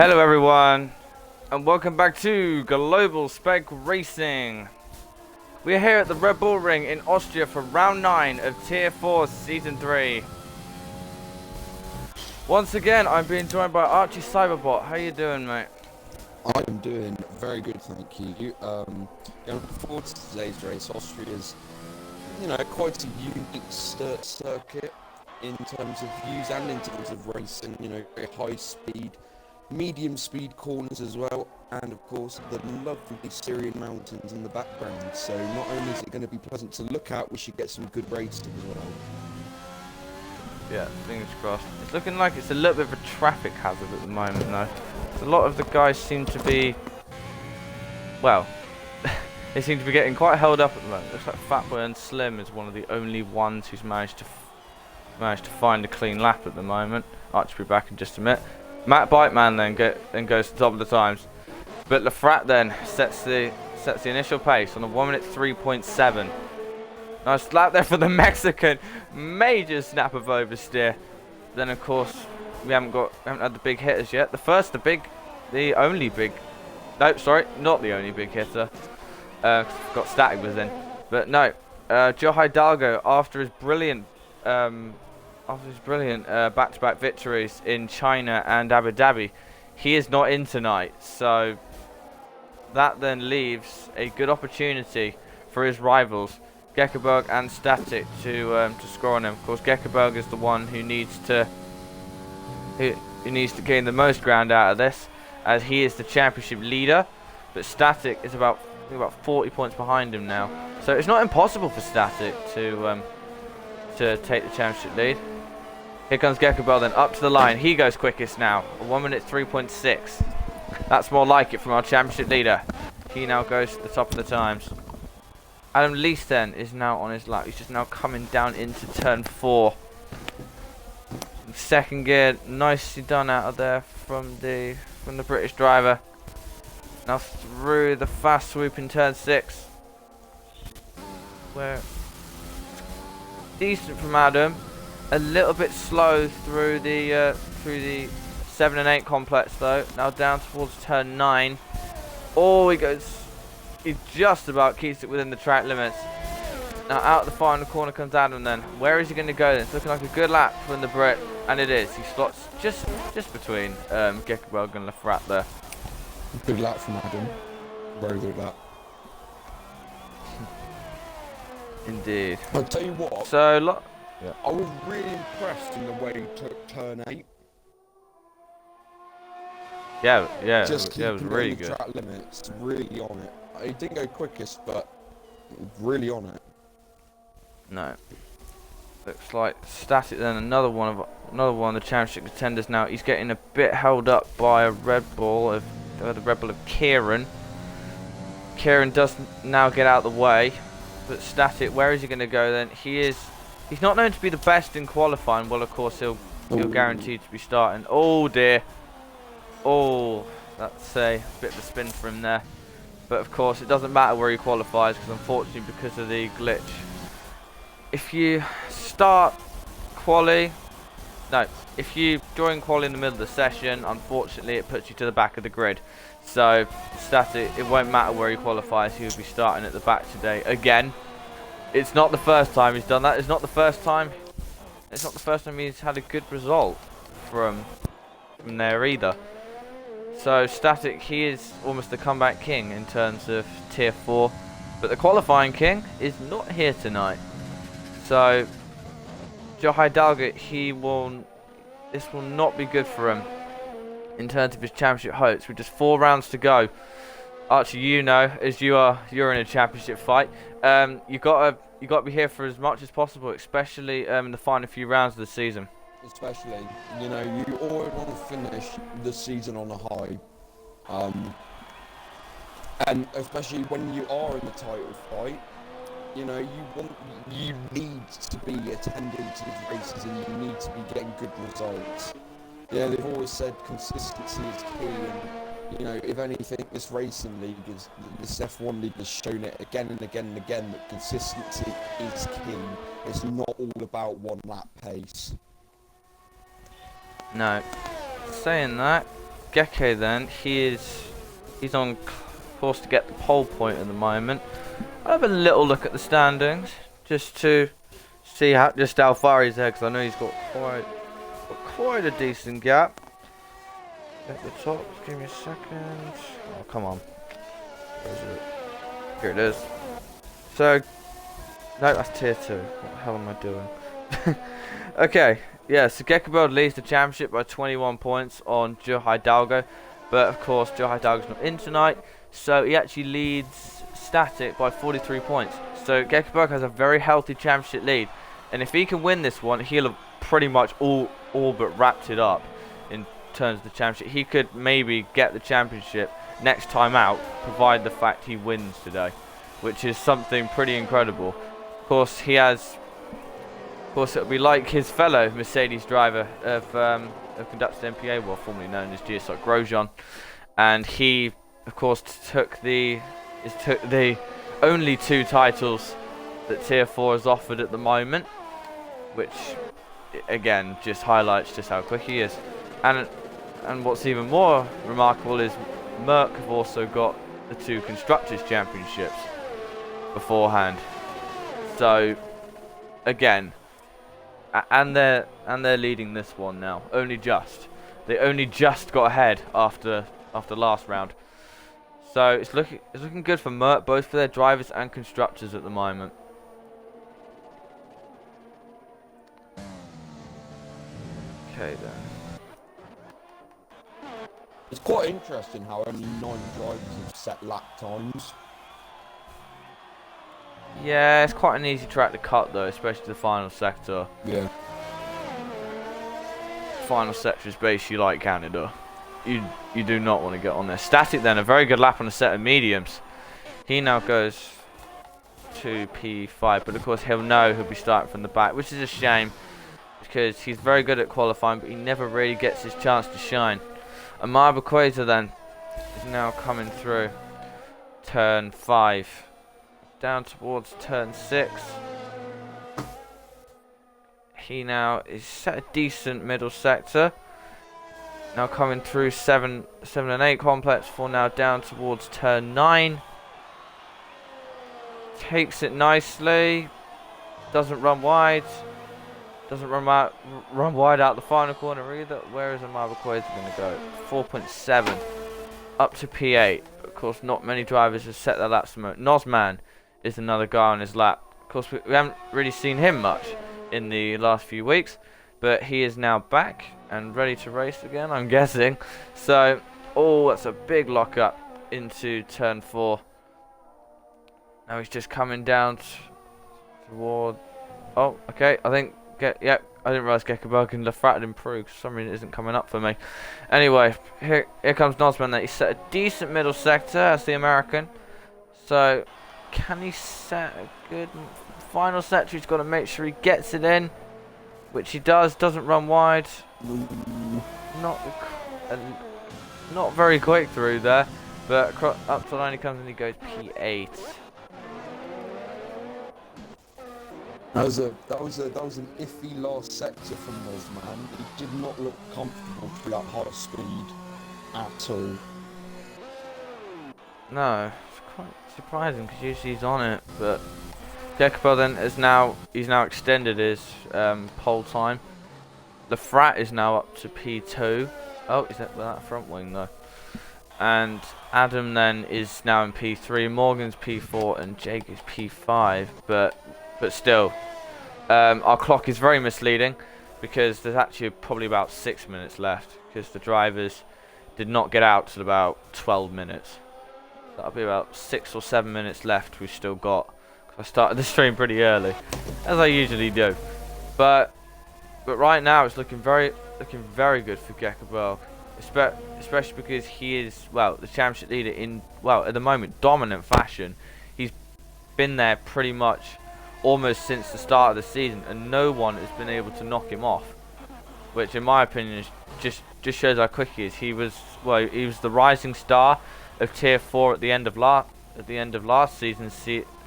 Hello everyone, and welcome back to Global Spec Racing. We are here at the Red Bull Ring in Austria for round 9 of Tier 4 Season 3. Once again, I'm being joined by Archiecyberbot. How you doing, mate? I am doing very good, thank you. Going forward to today's race, Austria's, quite a unique circuit in terms of views and in terms of racing. Very high speed, medium speed corners as well, and of course the lovely Syrian mountains in the background. So not only is it going to be pleasant to look at, we should get some good racing as well. Yeah, fingers crossed. It's looking like it's a little bit of a traffic hazard at the moment, though. A lot of the guys seem to be, well, they seem to be getting quite held up at the moment. Looks like Fatboy and Slim is one of the only ones who's managed to find a clean lap at the moment. Archie will be back in just a minute. Matt Biteman then goes to the top of the times, but Lafrat then sets the initial pace on a 1 minute 3.7. Nice lap there for the Mexican. Major snap of oversteer. Then of course we haven't had the big hitters yet. The only big. No, sorry, not the only big hitter. Got Static was in, but no. Jhidalgo, after his brilliant back-to-back victories in China and Abu Dhabi, he is not in tonight. So that then leaves a good opportunity for his rivals, Gekkebelg and Static, to score on him. Of course, Gekkebelg is the one who needs to gain the most ground out of this, as he is the championship leader. But Static is about 40 points behind him now. So it's not impossible for Static to take the championship lead. Here comes Gekkebelg then up to the line. He goes quickest now, a 1 minute 3.6. That's more like it from our championship leader. He now goes to the top of the times. Adam Lees then is now on his lap. He's just now coming down into turn 4. Second gear, nicely done out of there from the British driver. Now through the fast swoop in turn 6, where decent from Adam. A little bit slow through the 7 and 8 complex though. Now down towards turn 9. Oh, he just about keeps it within the track limits. Now out the final corner comes Adam then. Where is he going to go then? It's looking like a good lap from the Brit, and it is. He slots just between Gekkebelg and Lafrat there. Good lap from Adam. Very good lap. Indeed. I'll tell you what. So yeah. I was really impressed in the way he took turn 8. Yeah, Just it was really good. Track limits, really on it. He didn't go quickest, but really on it. No. Looks like Static then another one of the championship contenders now. He's getting a bit held up by a Red Bull of the Red Bull of Kieran. Kieran does now get out of the way, but Static, where is he going to go then? He's not known to be the best in qualifying. Well, of course he'll guarantee to be starting. Oh dear. Oh, that's a bit of a spin for him there. But of course it doesn't matter where he qualifies, because unfortunately because of the glitch, if you join quali in the middle of the session, unfortunately it puts you to the back of the grid. So Static, it won't matter where he qualifies, he will be starting at the back today again. It's not the first time he's done that. It's not the first time he's had a good result from there either. So Static, he is almost the comeback king in terms of tier 4, but the qualifying king is not here tonight. So Jhidalgo, this will not be good for him in terms of his championship hopes. With just 4 rounds to go. Archie, as you're in a championship fight, you got to be here for as much as possible, especially in the final few rounds of the season. Especially, you always want to finish the season on a high, and especially when you are in the title fight, you need to be attending to these races, and you need to be getting good results. They've always said consistency is key, and if anything, this racing league this F1 league has shown it again and again and again that consistency is key. It's not all about 1 lap pace. No. Saying that, Gekke then, he's on course to get the pole point at the moment. I'll have a little look at the standings just to see how far he's there, because I know he's got quite a decent gap. At the top, give me a second. Oh, come on. Where is it? Here it is. So, no, that's tier 2. What the hell am I doing? Okay, yeah, so Gekkebelg leads the championship by 21 points on Jhidalgo. But, of course, Jhidalgo's not in tonight, so he actually leads Static by 43 points. So, Gekkebelg has a very healthy championship lead. And if he can win this one, he'll have pretty much all but wrapped it up in terms of the championship. He could maybe get the championship next time out, provide the fact he wins today, which is something pretty incredible. Of course, it'll be like his fellow Mercedes driver of conducted MPA, well, formerly known as GSR Grosjean, and he, of course, took the only 2 titles that Tier 4 is offered at the moment, which again just highlights just how quick he is. And what's even more remarkable is Merck have also got the 2 Constructors' Championships beforehand. So again, and they're leading this one now. They only just got ahead after last round. So it's looking good for Merck, both for their drivers and constructors at the moment. Okay then. It's quite interesting how only 9 drivers have set lap times. Yeah, it's quite an easy track to cut though, especially the final sector. Yeah. Final sector is basically like Canada. You do not want to get on there. Static then, a very good lap on a set of mediums. He now goes to P5, but of course he'll be starting from the back, which is a shame because he's very good at qualifying, but he never really gets his chance to shine. Amarbaquaza then is now coming through turn 5, down towards turn 6. He now is set a decent middle sector. Now coming through 7 and 8 complex for now down towards turn 9. Takes it nicely. Doesn't run wide. Doesn't run wide out the final corner either. Where is Amarbaquaza going to go? 4.7 up to P8. Of course, not many drivers have set their laps. Nosman is another guy on his lap. Of course, we haven't really seen him much in the last few weeks, but he is now back and ready to race again, I'm guessing. So, that's a big lock up into turn 4. Now he's just coming down toward. Oh, okay. I think. Yep. I didn't realise Gekkebelg and Lafrat had improved. For some reason, it isn't coming up for me. Anyway, here comes Nosman. That he set a decent middle sector as the American. So, can he set a good final sector? He's got to make sure he gets it in, which he does. Doesn't run wide. Not very quick through there, but up to the line he comes and he goes P8. That was an iffy last sector from Nosman. He did not look comfortable through that high speed at all. No, it's quite surprising because usually he's on it, but Gekkebelg then he's now extended his pole time. Lafrat is now up to P2. Oh, is that without front wing though? And Adam then is now in P3. Morgan's P4 and Jake is P5. But still, our clock is very misleading because there's actually probably about 6 minutes left because the drivers did not get out till about 12 minutes. That'll be about 6 or 7 minutes left we've still got. I started the stream pretty early, as I usually do. But right now it's looking very good for Gekkebelg, especially because he is, well, the championship leader in, well, at the moment, dominant fashion. He's been there pretty much almost since the start of the season, and no one has been able to knock him off, which in my opinion is just shows how quick he is. He was the rising star of Tier 4 at the end of last season,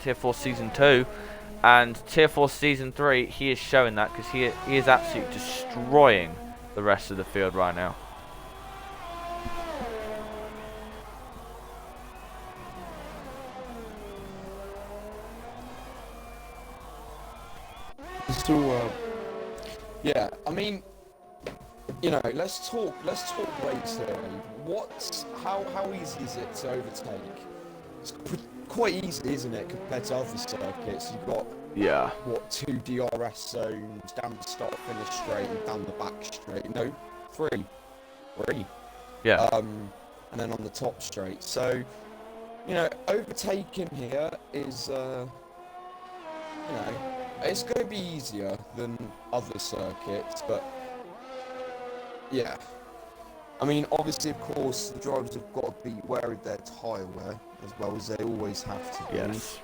Tier 4 Season 2, and Tier 4 Season 3. He is showing that because he is absolutely destroying the rest of the field right now. Yeah, I mean, you know, let's talk race here. How easy is it to overtake? It's quite easy, isn't it, compared to other circuits? You've got what, 2 DRS zones, down the start, finish straight, and down the back straight. No, 3. Yeah. And then on the top straight. So, you know, overtaking here is, you know, it's going to be easier than other circuits, but yeah. I mean, obviously, of course, the drivers have got to be wearing their tyre wear as well as they always have to be. Yes.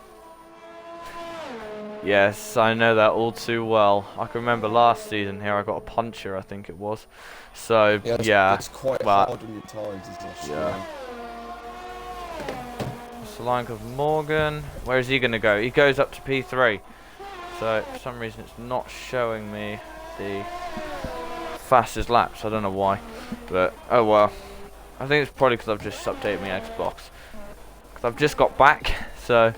Yes, I know that all too well. I can remember last season here I got a puncture, I think it was. So, yeah. It's quite hard on your tyres, isn't it? Yeah. It's the line of Morgan. Where is he going to go? He goes up to P3. So, for some reason, it's not showing me the fastest laps. I don't know why. But, oh well. I think it's probably because I've just updated my Xbox. Because I've just got back. So,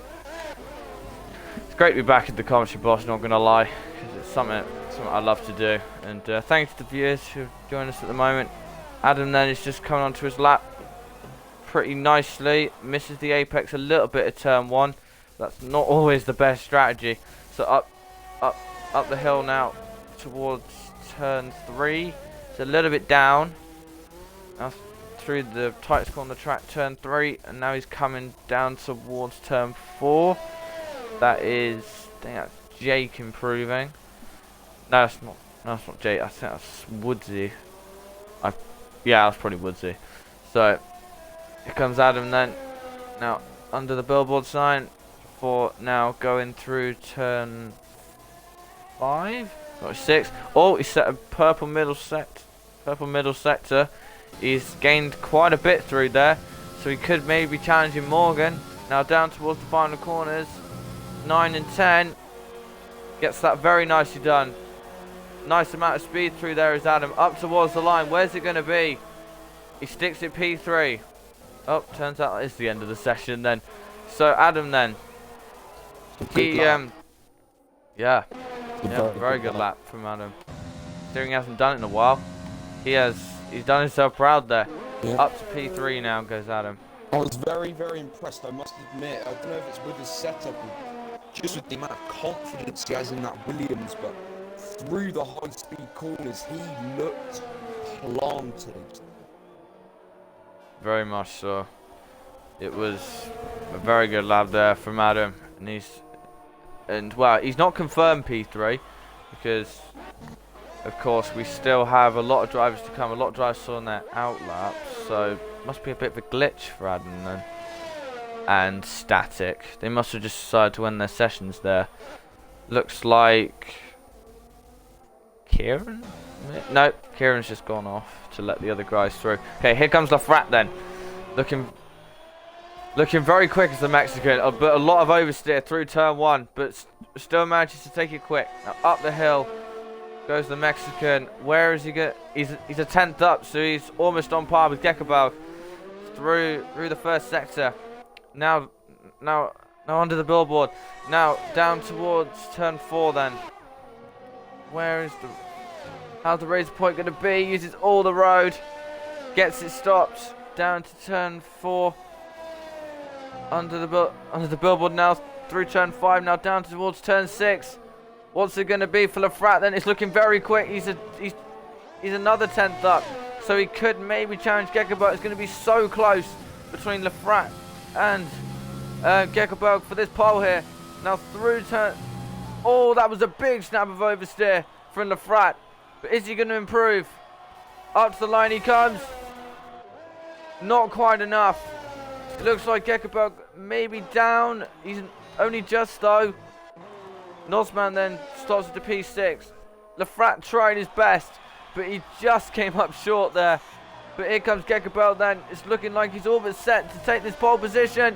it's great to be back at the commentary box, not going to lie. Because it's something I love to do. And thanks to the viewers who join us at the moment. Adam then is just coming onto his lap pretty nicely. Misses the apex a little bit at turn 1. That's not always the best strategy. So up the hill now towards turn 3. It's a little bit down. Now through the tightest corner on the track, turn 3, and now he's coming down towards turn 4. That is, I think that's Jake improving. No, that's not. No, that's not Jake. I think that's Woodsy. Yeah, that's probably Woodsy. So here comes Adam then. Now under the billboard sign for now going through turn 5 or 6. Oh, he set a purple middle sector. He's gained quite a bit through there, so he could maybe be challenging Morgan. Now down towards the final corners, 9 and 10. Gets that very nicely done. Nice amount of speed through there is Adam. Up towards the line. Where's it going to be? He sticks it P3. Oh, turns out it's the end of the session then. So Adam then. Yeah, very good lap from Adam. Considering he hasn't done it in a while. He's done himself proud there. Yeah. Up to P3 now goes Adam. I was very, very impressed, I must admit. I don't know if it's with his setup or just with the amount of confidence he has in that Williams, but through the high-speed corners, he looked planted. Very much so. It was a very good lap there from Adam, and well, he's not confirmed P3 because, of course, we still have a lot of drivers to come. A lot of drivers saw on their outlap, so must be a bit of a glitch for Adam then. And static. They must have just decided to end their sessions there. Looks like Kieran? No, Kieran's just gone off to let the other guys through. Okay, here comes Lafrat then. Looking very quick as the Mexican, but a lot of oversteer through turn 1, but still manages to take it quick. Now up the hill goes the Mexican. Where is he going? He's a 10th up, so he's almost on par with Gekkebelg through the first sector. Now under the billboard. Now down towards turn 4 then. Where is how's the razor point going to be? Uses all the road. Gets it stopped. Down to turn 4. Under the billboard now. Through turn 5. Now down towards turn 6. What's it going to be for Lafrat then? It's looking very quick. He's another 10th up. So he could maybe challenge Gekkebelg. It's going to be so close between Lafrat and Gekkebelg for this pole here. Now through turn... Oh, that was a big snap of oversteer from Lafrat. But is he going to improve? Up to the line he comes. Not quite enough. It looks like Gekkebelg maybe down. He's only just though. Norseman then starts at the P6. Lafrat tried his best, but he just came up short there. But here comes Gekkebelg then. It's looking like he's all but set to take this pole position.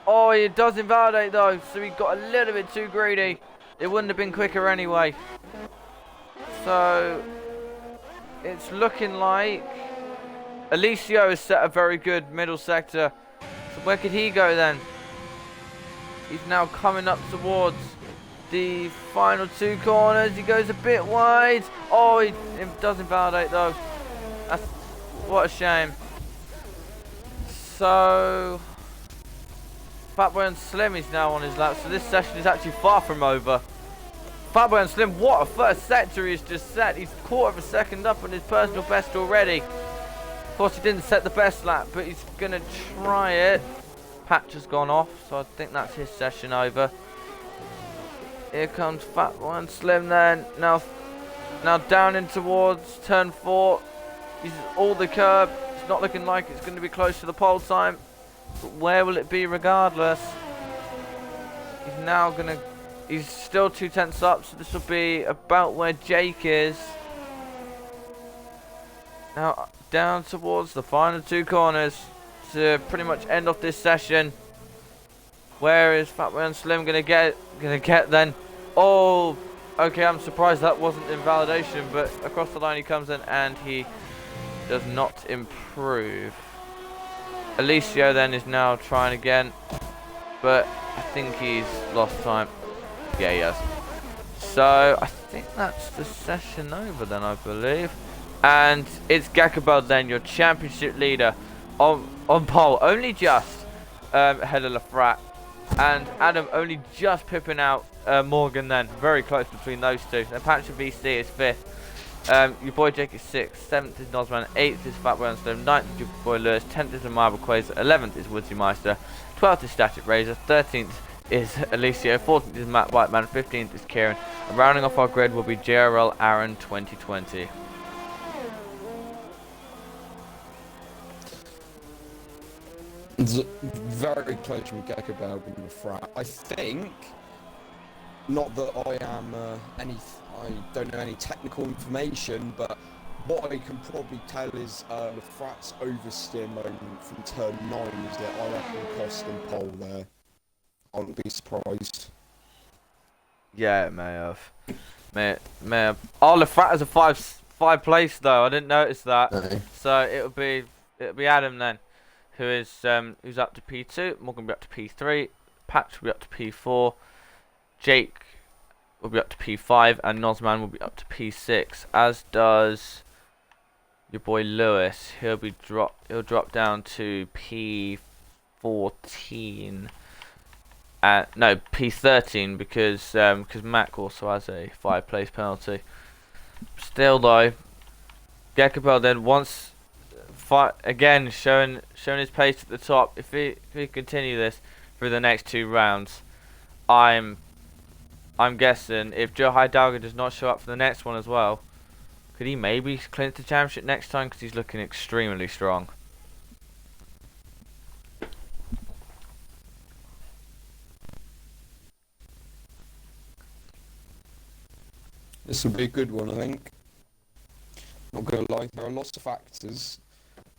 Oh, he does invalidate though, so he got a little bit too greedy. It wouldn't have been quicker anyway. So it's looking like Alicio has set a very good middle sector. So where could he go then? He's now coming up towards the final 2 corners. He goes a bit wide. Oh, he does invalidate though. That's, what a shame. So, Fatboy and Slim is now on his lap. So this session is actually far from over. Fatboy and Slim, what a first sector he's just set. He's quarter of a second up on his personal best already. Of course, he didn't set the best lap, but he's going to try it. Patch has gone off, so I think that's his session over. Here comes Fatboy and Slim then. Now down in towards turn 4. He's all the curb. It's not looking like it's going to be close to the pole time. But where will it be regardless? He's now going to... He's still 2/10 up, so this will be about where Jake is. Now down towards the final 2 corners to pretty much end off this session. Where is Fatboy and Slim gonna get then? Oh, okay, I'm surprised that wasn't invalidation, but across the line he comes in and he does not improve. Alicio then is now trying again, but I think he's lost time. Yeah, he has. So I think that's the session over then, I believe. And it's Gekkebelg then, your championship leader, on pole, only just ahead of Lafrat. And Adam only just pipping out Morgan then, very close between those two. Then Patcher VC is 5th. Your boy Jake is 6th, 7th is Nozman, 8th is Fatboy and Slim, 9th is your boy Lewis, 10th is Marble Quasar, 11th is Woodsy Meister, 12th is Static Razor, 13th is Alicio, 14th is Matt Whiteman, 15th is Kieran, and rounding off our grid will be JRL Aaron 2020. It's very close with Gekkebelg and Lafrat. I think, not that I am I don't know any technical information, but what I can probably tell is Lafrat's oversteer moment from turn 9 is that I reckon cost him pole there. I wouldn't be surprised. Yeah, it may have. May have. Oh, Lafrat has a five place though. I didn't notice that. No. So it'll be Adam then, who is who's up to P2. Morgan will be up to P3. Patch will be up to P4. Jake will be up to P5, and Nozman will be up to P6. As does your boy Lewis. He'll drop down to P14. No, P13 because Mac also has a 5-place penalty. Still though, Gekkebelg then once again showing his pace at the top. If he continue this through the next 2 rounds, I'm guessing if Joe Jhidalgo does not show up for the next one as well, could he maybe clinch the championship next time, because he's looking extremely strong. This will be a good one, I think. Not gonna lie, there are lots of factors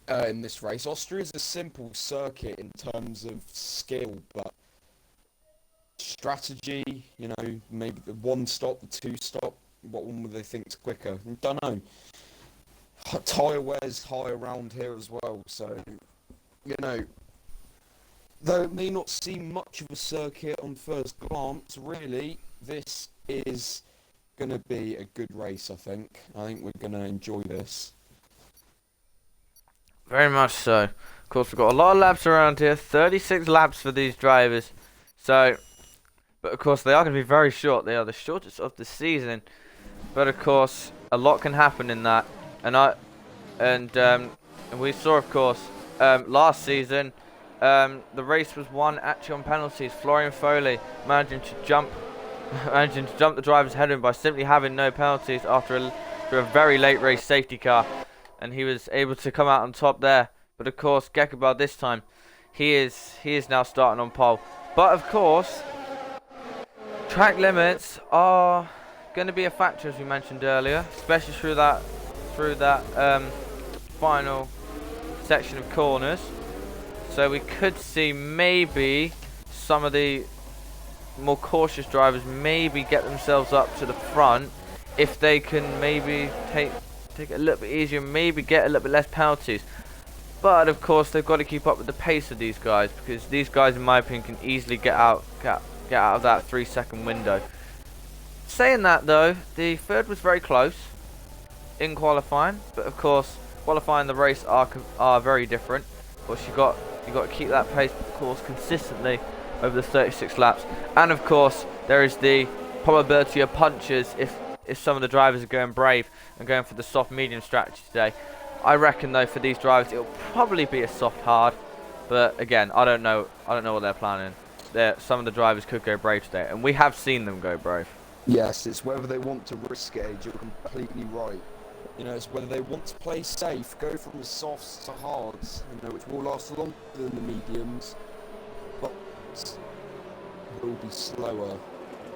in this race. Austria is a simple circuit in terms of skill, but strategy, you know, maybe the 1 stop, the 2 stop, what one would they think's quicker? I don't know. Tyre wear's high around here as well, so, you know, though it may not seem much of a circuit on first glance, really, this is going to be a good race, I think. I think we're going to enjoy this. Very much so. Of course, we've got a lot of laps around here. 36 laps for these drivers. So, but of course, they are going to be very short. They are the shortest of the season. But of course, a lot can happen in that. And we saw, of course, last season, the race was won actually on penalties. Florian Foley managing to jump the driver's head in by simply having no penalties after a very late race safety car, and he was able to come out on top there. But of course, Gekkebelg this time, he is now starting on pole. But of course, track limits are going to be a factor, as we mentioned earlier, especially through that final section of corners. So we could see maybe some of the more cautious drivers maybe get themselves up to the front if they can maybe take it a little bit easier, maybe get a little bit less penalties. But of course, they've got to keep up with the pace of these guys, because these guys, in my opinion, can easily get out of that 3-second window. Saying that though, the third was very close in qualifying, but of course qualifying the race are very different. Of course you got to keep that pace course consistently over the 36 laps, and of course there is the probability of punches if some of the drivers are going brave and going for the soft medium strategy today. I reckon though for these drivers it'll probably be a soft hard, but again I don't know what they're planning. Some of the drivers could go brave today, and we have seen them go brave. Yes, it's whether they want to risk it. You're completely right. You know, it's whether they want to play safe, go from the softs to hards, you know, which will last longer than the mediums, but will be slower,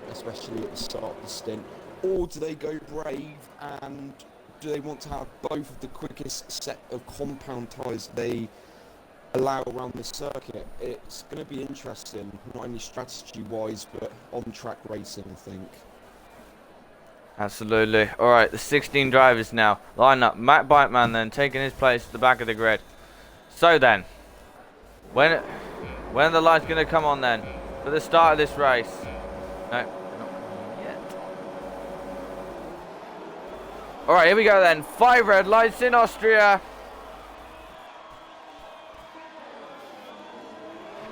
especially at the start of the stint. Or do they go brave, and do they want to have both of the quickest set of compound tyres they allow around the circuit? It's going to be interesting, not only strategy-wise, but on-track racing, I think. Absolutely. Alright, the 16 drivers now. Line up. Matt Biteman then taking his place at the back of the grid. So then, when are the lights going to come on then for the start of this race? No, not yet. Alright, here we go then. 5 red lights in Austria.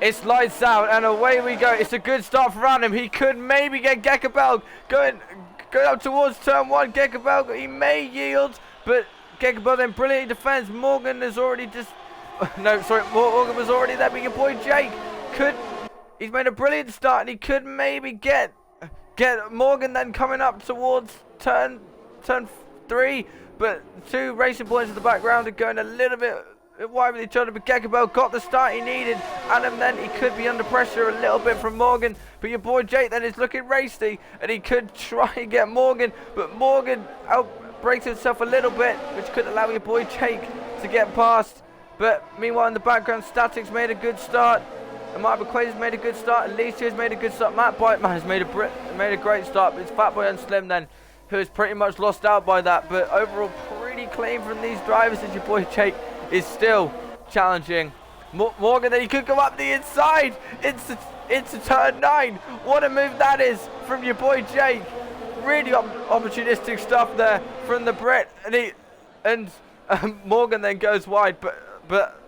It's lights out and away we go. It's a good start for Adam. He could maybe get Gekkebelg going up towards turn 1. Gekkebelg, he may yield, but Gekkebelg then brilliantly defends. Morgan has already just... No, sorry, Morgan was already there, but your boy Jake he's made a brilliant start, and he could maybe get Morgan then coming up towards turn 3, but 2 racing points in the background are going a little bit wide with each other, but Gekkebelg got the start he needed, and then he could be under pressure a little bit from Morgan, but your boy Jake then is looking racy, and he could try and get Morgan, but Morgan outbrakes himself a little bit, which could allow your boy Jake to get past. But meanwhile in the background, Static's made a good start, and Mark McQuaid's made a good start, Alicia's made a good start, Matt Biteman has made a great start, but it's Fatboy and Slim then who has pretty much lost out by that, but overall pretty clean from these drivers, as your boy Jake is still challenging Morgan. Then he could go up the inside into turn 9. What a move that is from your boy Jake. Really opportunistic stuff there from the Brit, and Morgan then goes wide, but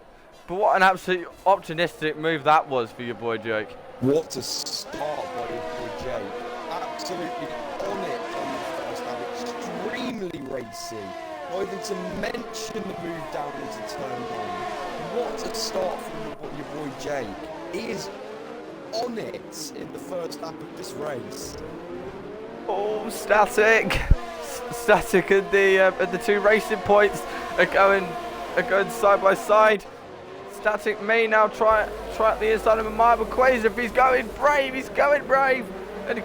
what an absolute optimistic move that was for your boy Jake. What a start by your boy Jake. Absolutely on it on the first lap. Extremely racy. Not even to mention the move down into turn 1. What a start from your boy Jake. He is on it in the first lap of this race. Oh, Static and the 2 racing points are going side by side. Static may now try at the inside of Mark McQuaid. He's going brave. And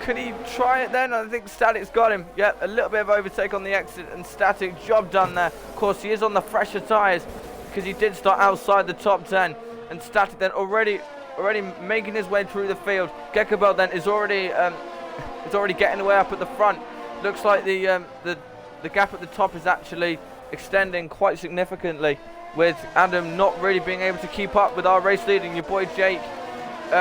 could he try it then? I think Static's got him. Yeah, a little bit of overtake on the exit, and Static, job done there. Of course, he is on the fresher tyres because he did start outside the top 10. And Static then already making his way through the field. Gekkebelg then is already getting the way up at the front. Looks like the gap at the top is actually extending quite significantly, with Adam not really being able to keep up with our race leader, and your boy Jake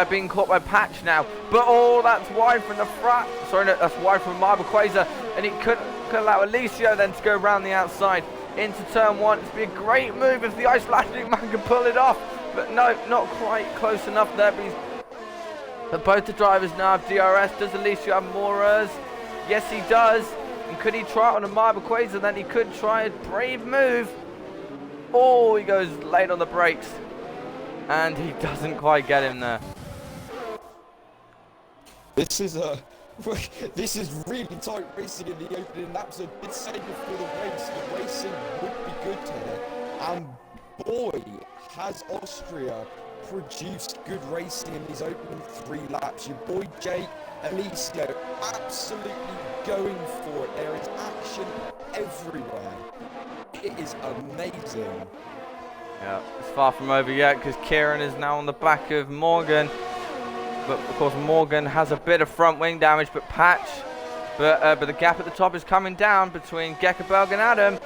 being caught by Patch now. But that's wide from the front. Sorry, no, that's wide from Marble Quasar, and he could allow Alicio then to go around the outside into turn 1. It's be a great move if the Icelandic man can pull it off, but no, not quite close enough there. But both the drivers now have DRS. Does Alicio have more? Yes, he does. And could he try it on a Marble Quasar? Then he could try a brave move. Oh, he goes late on the brakes, and he doesn't quite get him there. This is really tight racing in the opening laps. I did say before the race, the racing would be good here, and boy, has Austria produced good racing in these opening 3 laps. Your boy Jake, Alicio, absolutely going for it. There is action everywhere. It is amazing. Yeah, it's far from over yet, because Kieran is now on the back of Morgan. But of course Morgan has a bit of front wing damage, but the gap at the top is coming down between Gekkebelg and Adam.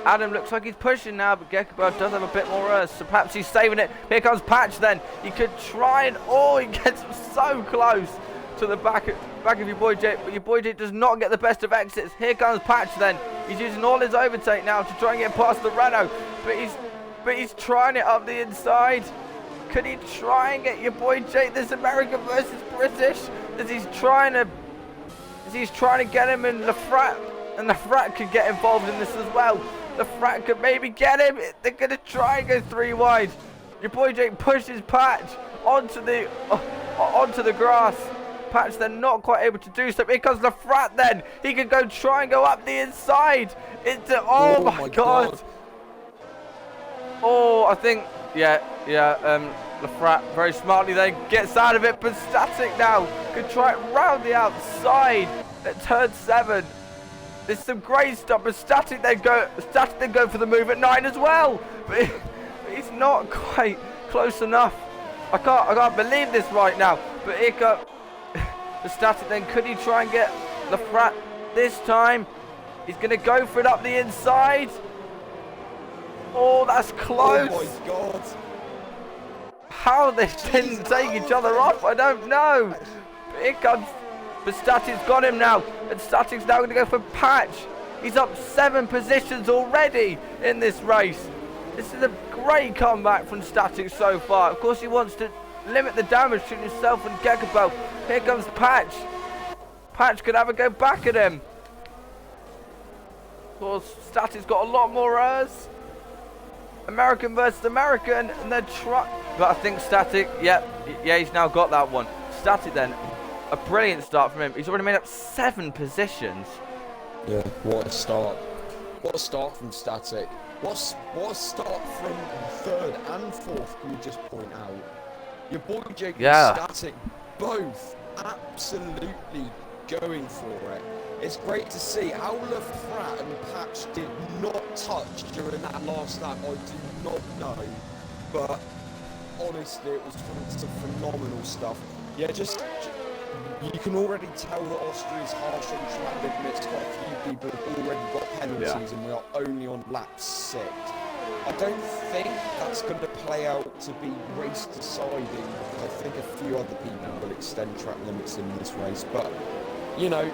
Adam looks like he's pushing now, but Gekkebelg does have a bit more so perhaps he's saving it. Here comes Patch then. He could try and he gets so close to the back of your boy Jake, but your boy Jake does not get the best of exits. Here comes Patch then. He's using all his overtake now to try and get past the Renault, but he's trying it up the inside. Could he try and get your boy Jake? This American versus British. As he's trying to get him in Lafrat, and Lafrat could get involved in this as well. Lafrat could maybe get him. They're gonna try and go 3 wide. Your boy Jake pushes Patch onto the grass. Patch then not quite able to do so. Here comes Lafrat then. He can try and go up the inside into. Oh my god. Oh, I think Lafrat very smartly then gets out of it, but Static now could try it round the outside at turn 7. There's some great stuff, but Static then go for the move at 9 as well. But he's not quite close enough. I can't believe this right now. But the Static then, could he try and get Lafrat this time? He's gonna go for it up the inside. Oh, that's close. Oh my god. How they didn't take each other off, I don't know. But here comes, but Static's got him now, and Static's now going to go for Patch. He's up 7 positions already in this race. This is a great comeback from Static so far. Of course, he wants to limit the damage to himself and Gekkebelg. Here comes Patch. Patch could have a go back at him. Of course, Static's got a lot more errors. American versus American, and they're but I think Static, yeah, he's now got that one. Static then, a brilliant start from him. He's already made up 7 positions. Yeah, what a start. What a start from Static. What a start from 3rd and 4th, can we just point out. Your boy Jake and Static both absolutely going for it. It's great to see how Lafrat and Patch did not touch during that last lap. I do not know, but honestly, it was some phenomenal stuff. Yeah, you can already tell that Austria's harsh on track limits. Quite a few people have already got penalties, and we are only on lap 6. I don't think that's going to play out to be race deciding, because I think a few other people will extend track limits in this race. But you know,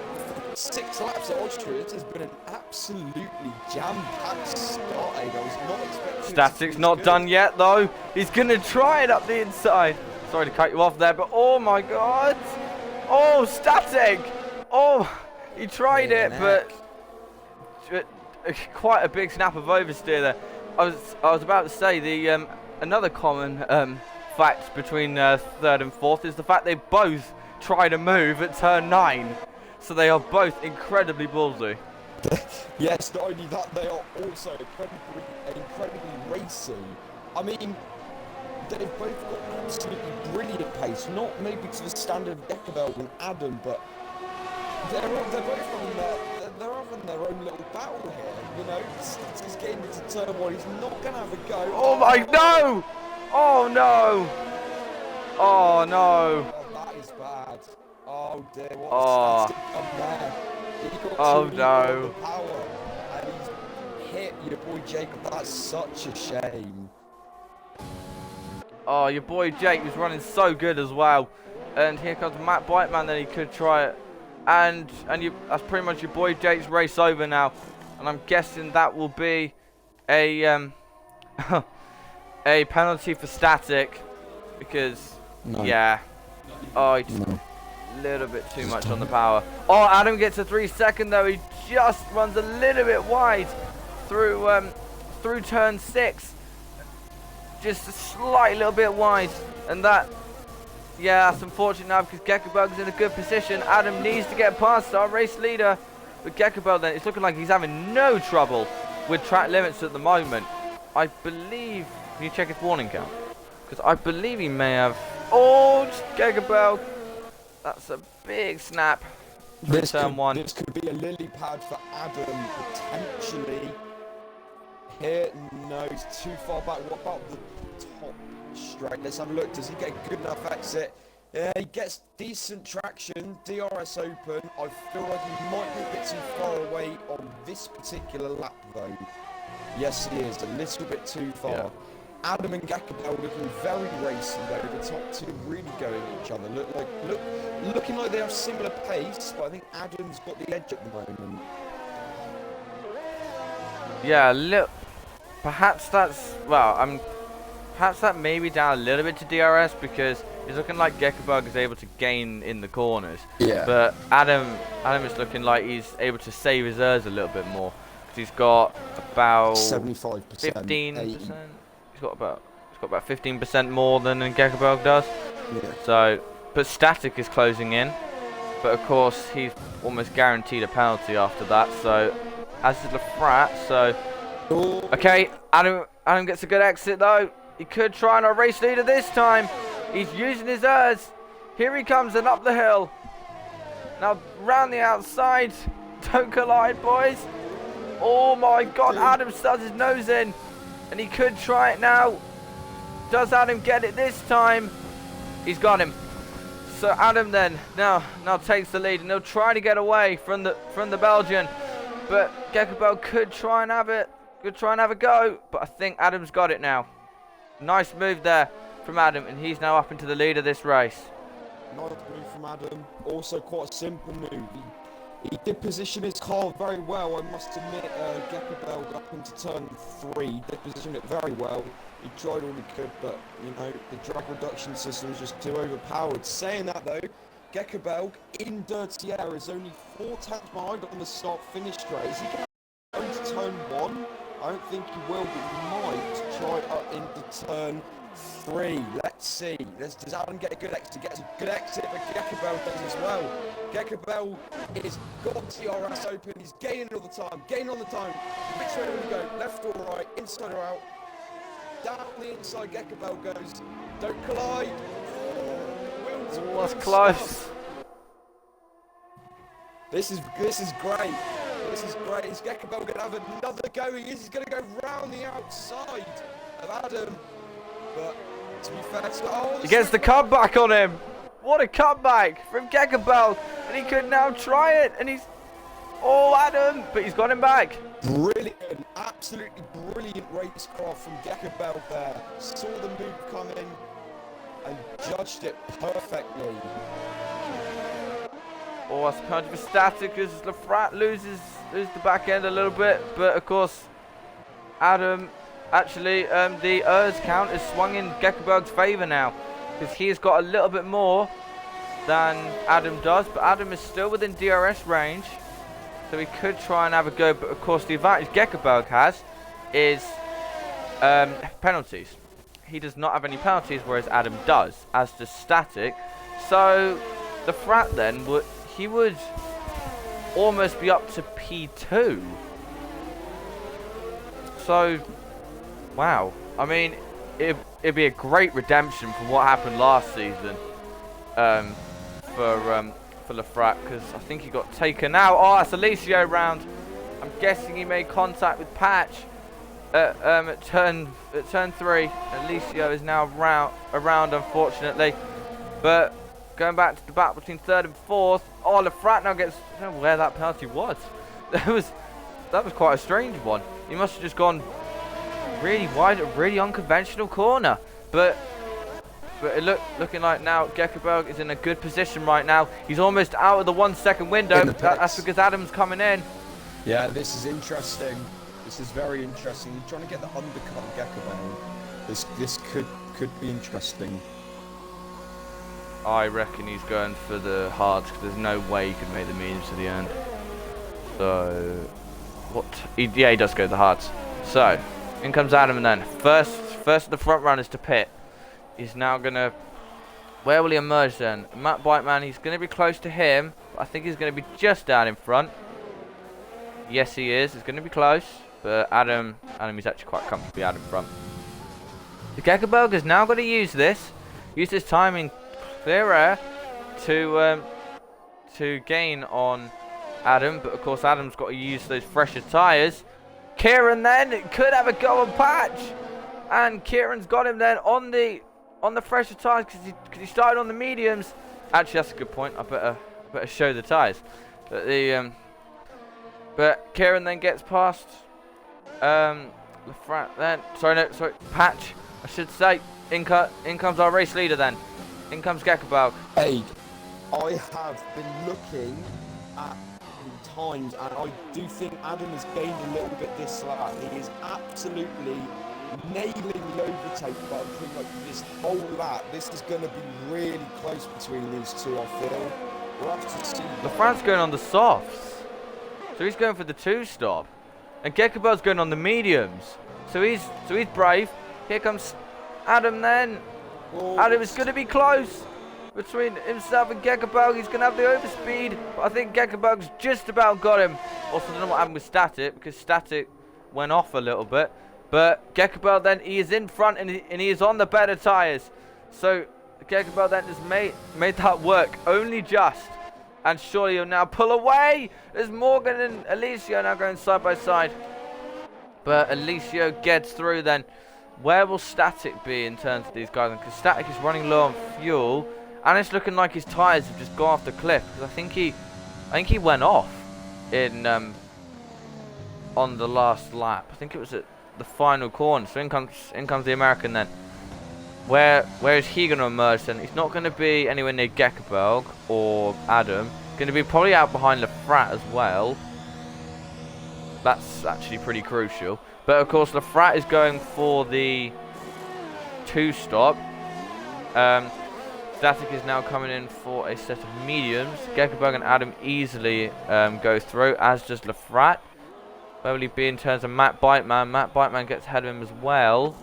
6 laps at Austria, it has been an absolutely jam-packed start. I was not expecting. Static's not done yet though. He's gonna try it up the inside. Sorry to cut you off there, but oh my god! Oh, Static! Oh, he tried it, but quite a big snap of oversteer there. I was about to say the another common fact between 3rd and 4th is the fact they both tried a move at turn 9. So they are both incredibly ballsy. Yes, not only that, they are also incredibly racy. I mean, they've both got absolutely brilliant pace. Not maybe to the standard of Gekkebelg and Adam, but they're both having their own little battle here. You know, he's getting into turn 1. He's not going to have a go. Oh my no! Oh no! Oh no! Oh, that is bad. Oh dear, what a static come there. He got no. Power, and he's hit your boy Jacob. That's such a shame. Oh, your boy Jake was running so good as well. And here comes Matt Biteman, then he could try it. And that's pretty much your boy Jake's race over now. And I'm guessing that will be a a penalty for Static, because yeah. Oh, he just a little bit too much on the power. Oh, Adam gets a 3-second though. He just runs a little bit wide through turn 6. Just a slight little bit wide, and that, yeah, that's unfortunate now because Gekkebelg's in a good position. Adam needs to get past our race leader, but Gekkebelg then, it's looking like he's having no trouble with track limits at the moment. I believe, can you check his warning count? Because I believe he may have, oh, Gekkebelg. That's a big snap. Turn 1. This could be a lily pad for Adam, potentially. Here, no, he's too far back. What about the top straight? Let's have a look. Does he get a good enough exit? Yeah, he gets decent traction. DRS open. I feel like he might be a bit too far away on this particular lap, though. Yes, he is. A little bit too far. Adam and Gekkebelg looking very racy though. The top two really going at each other. Looking like they have similar pace, but I think Adam's got the edge at the moment. Yeah, look. Perhaps that's perhaps that may be down a little bit to DRS because it's looking like Gekkebelg is able to gain in the corners. Yeah. But Adam is looking like he's able to save his ERS a little bit more because he's got about 75%. 15%. He's got about 15% more than Gekkebelg does. Yeah. So, but Static is closing in. But of course, he's almost guaranteed a penalty after that. So, as is Lafrat. So, okay, Adam gets a good exit though. He could try and a race leader this time. He's using his ERS. Here he comes and up the hill. Now round the outside. Don't collide, boys. Oh my God, Adam studs his nose in. And he could try it now. Does Adam get it this time? He's got him. So Adam then now takes the lead and he'll try to get away from the Belgian. But Gekkebelg could try and have it. Could try and have a go. But I think Adam's got it now. Nice move there from Adam, and he's now up into the lead of this race. Nice move from Adam. Also quite a simple move. He did position his car very well, I must admit. Gekkebelg up into turn 3 did position it very well. He tried all he could, but you know the drag reduction system was just too overpowered. Saying that though, Gekkebelg in dirty air is only 4 tenths behind on the start-finish race. He can go into turn 1. I don't think he will, but he might try up into turn 3. Let's see. Does Adam get a good exit? He gets a good exit, but Gekkebelg does as well. Gekkebelg is got DRS open. He's gaining all the time. Gaining all the time. Which way do we go? Left or right? Inside or out? Down the inside, Gekkebelg goes. Don't collide. Oh, that's close. This is great. This is great. Is Gekkebelg going to have another go? He's going to go round the outside of Adam. But to be fair, he gets the comeback on him. What a comeback from Gekkebelg. And he could now try it. And he's... Oh, Adam. But he's got him back. Brilliant. Absolutely brilliant racecraft from Gekkebelg there. Saw the move coming and judged it perfectly. Oh, that's kind of a static as Lafrat loses the back end a little bit. But, of course, Adam... Actually, the ERS count is swung in Gekkebelg's favour now. Because he's got a little bit more than Adam does. But Adam is still within DRS range. So he could try and have a go. But, of course, the advantage Gekkebelg has is penalties. He does not have any penalties, whereas Adam does, as does Static. So, the Frat then, he would almost be up to P2. So... Wow, I mean, it'd be a great redemption from what happened last season for Lafrat, because I think he got taken out. Oh, that's Alicio round. I'm guessing he made contact with Patch at turn 3. Alicio is now around, unfortunately. But going back to the battle between 3rd and 4th, oh, Lafrat now gets... I don't know where that penalty was. That was quite a strange one. He must have just gone really wide, a really unconventional corner, but it looking like now Gekkebelg is in a good position right now. He's almost out of the 1 second window. That's because Adam's coming in. Yeah, this is interesting. This is very interesting. He's trying to get the undercut of Gekkebelg. This could be interesting. I reckon he's going for the hards because there's no way he could make the mediums to the end. So what? Yeah, he does go the hards. So. In comes Adam, and then first of the front runners to pit. He's now gonna... Where will he emerge then? Matt Biteman, he's gonna be close to him. But I think he's gonna be just down in front. Yes, he is. He's gonna be close. But Adam is actually quite comfortably out in front. The Gekkebelg is now going to use this time in clear air to gain on Adam. But of course, Adam's got to use those fresher tyres. Kieran then could have a go on Patch, and Kieran's got him then on the fresher tyres because he started on the mediums. Actually, that's a good point. I better show the tyres. But Kieran then gets past Patch I should say. In comes our race leader then. In comes Gekkebelg. Hey, I have been looking at the times, and I do think Adam has gained a little bit this lap. He is absolutely nailing the overtake button pretty much this whole lap. This is going to be really close between these two, I feel. We'll have to see. LaFrance's going on the softs. So he's going for the 2-stop. And Gekkebelg's going on the mediums. So he's brave. Here comes Adam then. Oh, Adam is going to be close between himself and Gekkebelg. He's going to have the overspeed. But I think Gekkebelg's just about got him. Also, I don't know what happened with Static, because Static went off a little bit. But Gekkebelg then, he is in front and he is on the better tyres. So Gekkebelg then just made that work only just. And surely he'll now pull away. There's Morgan and Alicio now going side by side. But Alicio gets through then. Where will Static be in terms of these guys? Because Static is running low on fuel. And it's looking like his tyres have just gone off the cliff. Because I think he went off in on the last lap. I think it was at the final corner. So in comes the American then. Where is he going to emerge then? He's not going to be anywhere near Gekkebelg or Adam. Going to be probably out behind Lafrat as well. That's actually pretty crucial. But of course Lafrat is going for the 2-stop. Static is now coming in for a set of mediums. Gekkebelg and Adam easily go through, as does Lafrat. Where will he be in terms of Matt Biteman? Matt Biteman gets ahead of him as well.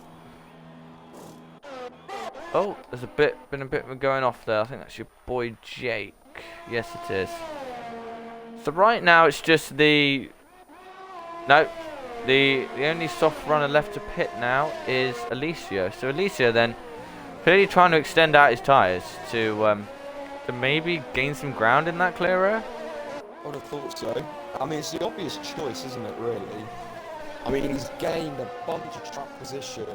Oh, there's been a bit of a going off there. I think that's your boy Jake. Yes, it is. So right now it's just the only soft runner left to pit now is Alicio. So Alicio then clearly trying to extend out his tyres to maybe gain some ground in that clear air. I would have thought so. I mean, it's the obvious choice, isn't it, really? I mean, he's gained a bunch of track position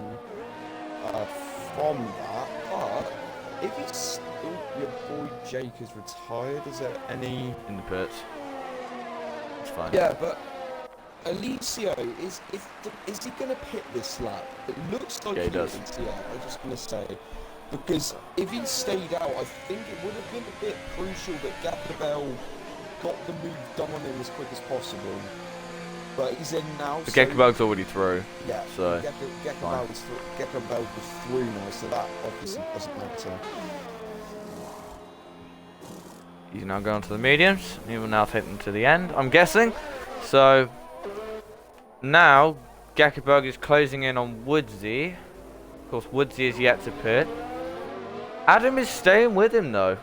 from that, but if he's your boy Jake is retired, is there any... In the pits. It's fine. Yeah, but Alicio, is he going to pit this lap? It looks like he does. Yeah, I was just going to say. Because if he stayed out, I think it would have been a bit crucial that Gekkebelg got the move done on him as quick as possible. But he's in now. But Gekkebelg's already through. Yeah, so Gekkebelg was through now, so that obviously doesn't matter. He's now going to the mediums. He will now take them to the end, I'm guessing. So now Gekkebelg is closing in on Woodsy. Of course, Woodsy is yet to pit. Adam is staying with him though,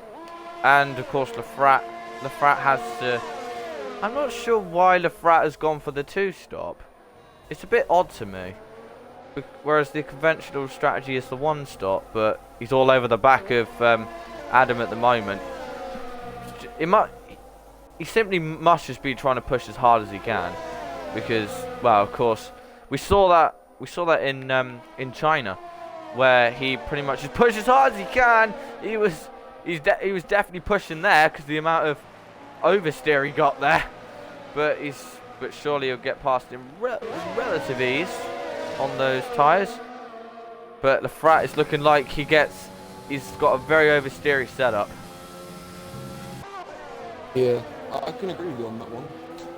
and of course Lafrat has to. I'm not sure why Lafrat has gone for the 2-stop. It's a bit odd to me. Whereas the conventional strategy is the 1-stop, but he's all over the back of Adam at the moment. He simply must just be trying to push as hard as he can, because, well, of course, we saw that in China, where he pretty much just pushed as hard as he can. He was definitely pushing there because the amount of oversteer he got there, but surely he'll get past him with relative ease on those tyres. But Lafrat is looking like he's got a very oversteery setup. Yeah, I can agree with you on that one.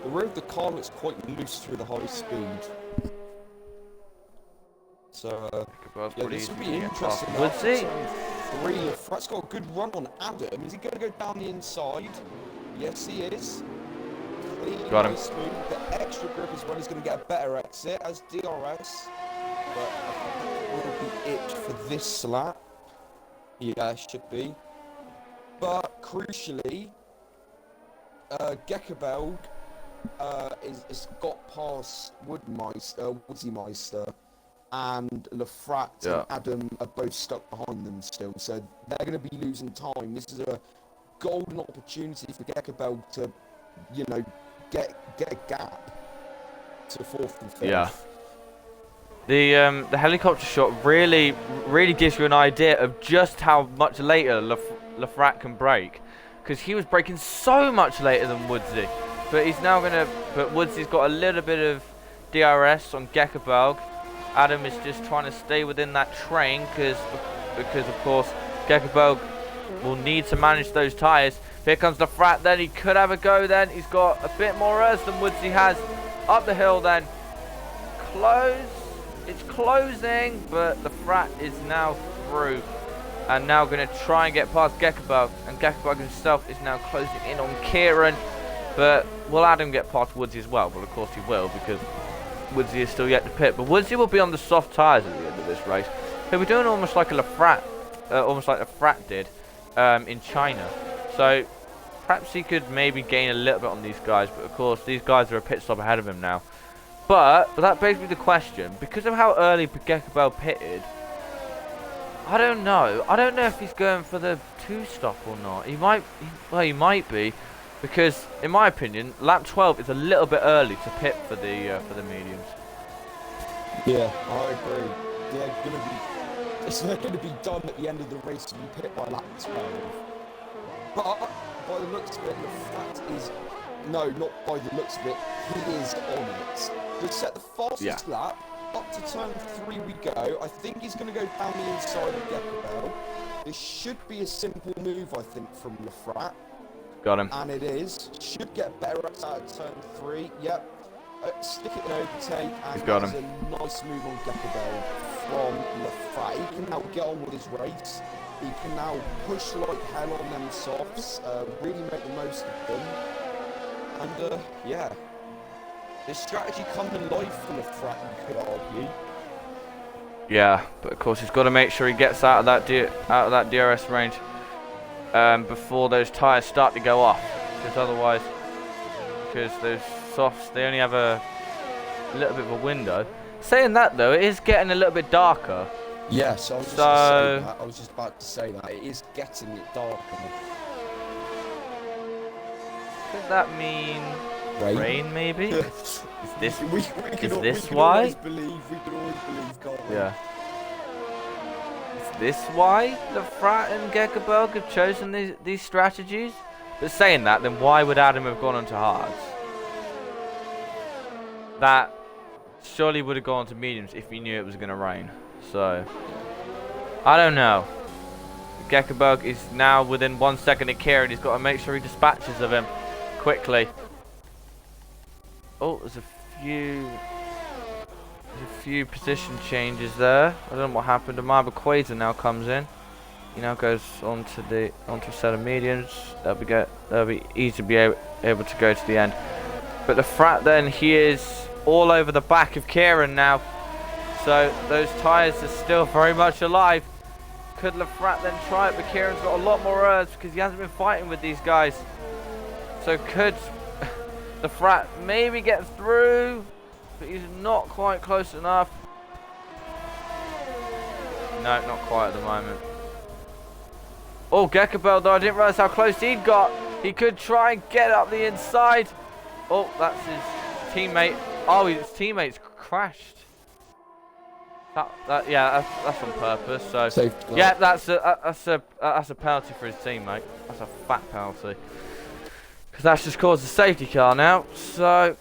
The rear of the car looks quite loose through the high speed. So, yeah, this will be interesting. Woodsy? Lafrat's got a good run on Adam. Is he going to go down the inside? Yes, he is. Got him. Smooth. The extra grip as well. He's going to get a better exit as DRS. But I think that will be it for this lap. Yeah, should be. But crucially, Gekkebelg has got past Woodsy Meister, and Lafrat and Adam are both stuck behind them still. So they're going to be losing time. This is a golden opportunity for Gekkebelg to, get a gap to 4th and 5th. Yeah. The helicopter shot really gives you an idea of just how much later Lafrat can brake, because he was braking so much later than Woodsy. But he's now but Woodsy's got a little bit of DRS on Gekkebelg. Adam is just trying to stay within that train because of course Gekkebelg will need to manage those tyres. Here comes the Frat then, he could have a go then. He's got a bit more earth than Woodsy has. Up the hill then. Close. It's closing, but the Frat is now through. And now going to try and get past Gekkebelg. And Gekkebelg himself is now closing in on Kieran. But will Adam get past Woodsy as well? Well, of course he will, because Woodsy is still yet to pit. But Woodsy will be on the soft tyres at the end of this race. He'll be doing almost like a Frat, almost like the Frat did in China. So perhaps he could maybe gain a little bit on these guys. But of course, these guys are a pit stop ahead of him now. But that begs me the question, because of how early Gekkebelg pitted, I don't know. I don't know if he's going for the 2-stop or not. He might be, because in my opinion, lap 12 is a little bit early to pit for the mediums. Yeah, I agree. It's not going to be done at the end of the race to be pit by lap 12. But by the looks of it, the fact is, no, not by the looks of it, he is on it. We've set the fastest lap. Up to turn 3 we go. I think he's going to go down the inside of Gekkebelg. This should be a simple move, I think, from Lafrat. Got him. And it is. Should get better at turn 3. Yep. Stick it in overtake. And he's got him. A nice move on Gekkebelg from Lafrat. He can now get on with his race. He can now push like hell on them softs. Really make the most of them. And, yeah. The strategy coming live from the Frat, you could argue. Yeah, but of course he's got to make sure he gets out of that DRS range before those tyres start to go off, because otherwise, because those softs, they only have a little bit of a window. Saying that though, it is getting a little bit darker. Yes, I was just about to say that it is getting it darker. Could that mean rain maybe? Is this why? We can always believe, can't we? Yeah. Is this why the Frat and Gekkebelg have chosen these strategies? But saying that, then why would Adam have gone onto hards? That surely would have gone to mediums if he knew it was going to rain. So, I don't know. Gekkebelg is now within 1 second of Kieran. He's got to make sure he dispatches of him quickly. Oh, there's a few position changes there. I don't know what happened. Amaba Quasar now comes in. He now goes onto a set of mediums. They'll be easy to be able to go to the end. But the Frat then, he is all over the back of Kieran now. So those tyres are still very much alive. Could Lafrat then try it? But Kieran's got a lot more urge because he hasn't been fighting with these guys. So could the Frat maybe get through, but he's not quite close enough. No, not quite at the moment. Oh, Gekkebelg though, I didn't realise how close he'd got. He could try and get up the inside. Oh, that's his teammate. Oh, his teammate's crashed. Yeah, that's on purpose. So yeah, that's a penalty for his teammate. That's a fat penalty. Because that's just caused a safety car now. So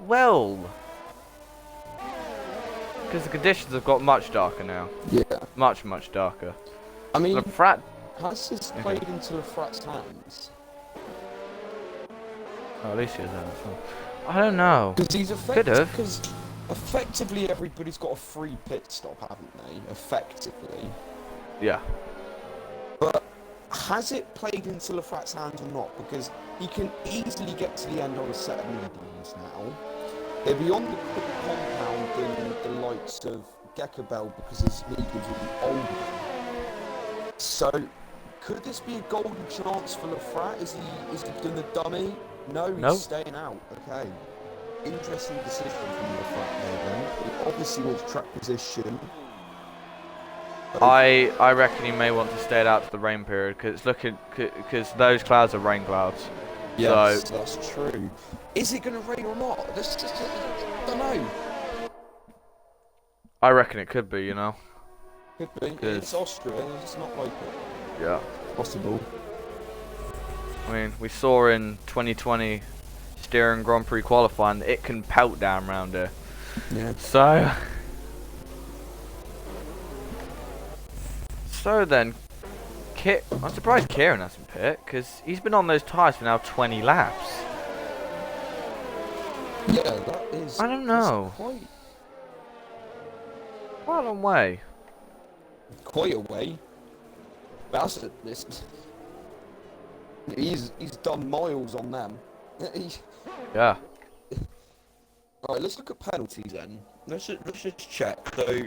well, because the conditions have got much darker now. Yeah. Much darker. I mean, Lafrat has this played into Lafrat's hands? Oh, at least he has that as well. I don't know. Because he's Could have. Because effectively everybody's got a free pit stop, haven't they? Effectively. Yeah. But has it played into Lafrat's hands or not? Because he can easily get to the end on a set of mediums now. They're beyond the pit compound than the likes of Gekkebelg because his mediums will be older. So, could this be a golden chance for Lafrat? Is he doing the dummy? No, he's staying out. Okay. Interesting decision from Lafrat there then. He obviously wants track position. I reckon he may want to stay it out to the rain period because those clouds are rain clouds. Yes, so that's true. Is it going to rain or not? I don't know. I reckon it could be, you know. Could be. It's Austria. It's not like it. Yeah. Possible. I mean, we saw in 2020 steering Grand Prix qualifying that it can pelt down around here. Yeah. So then, I'm surprised Kieran hasn't pit, because he's been on those tyres for now 20 laps. Yeah, that is. I don't know. Quite a long way. Quite a way. That's he's done miles on them. Yeah. Alright, let's look at penalties then. Let's just check. So,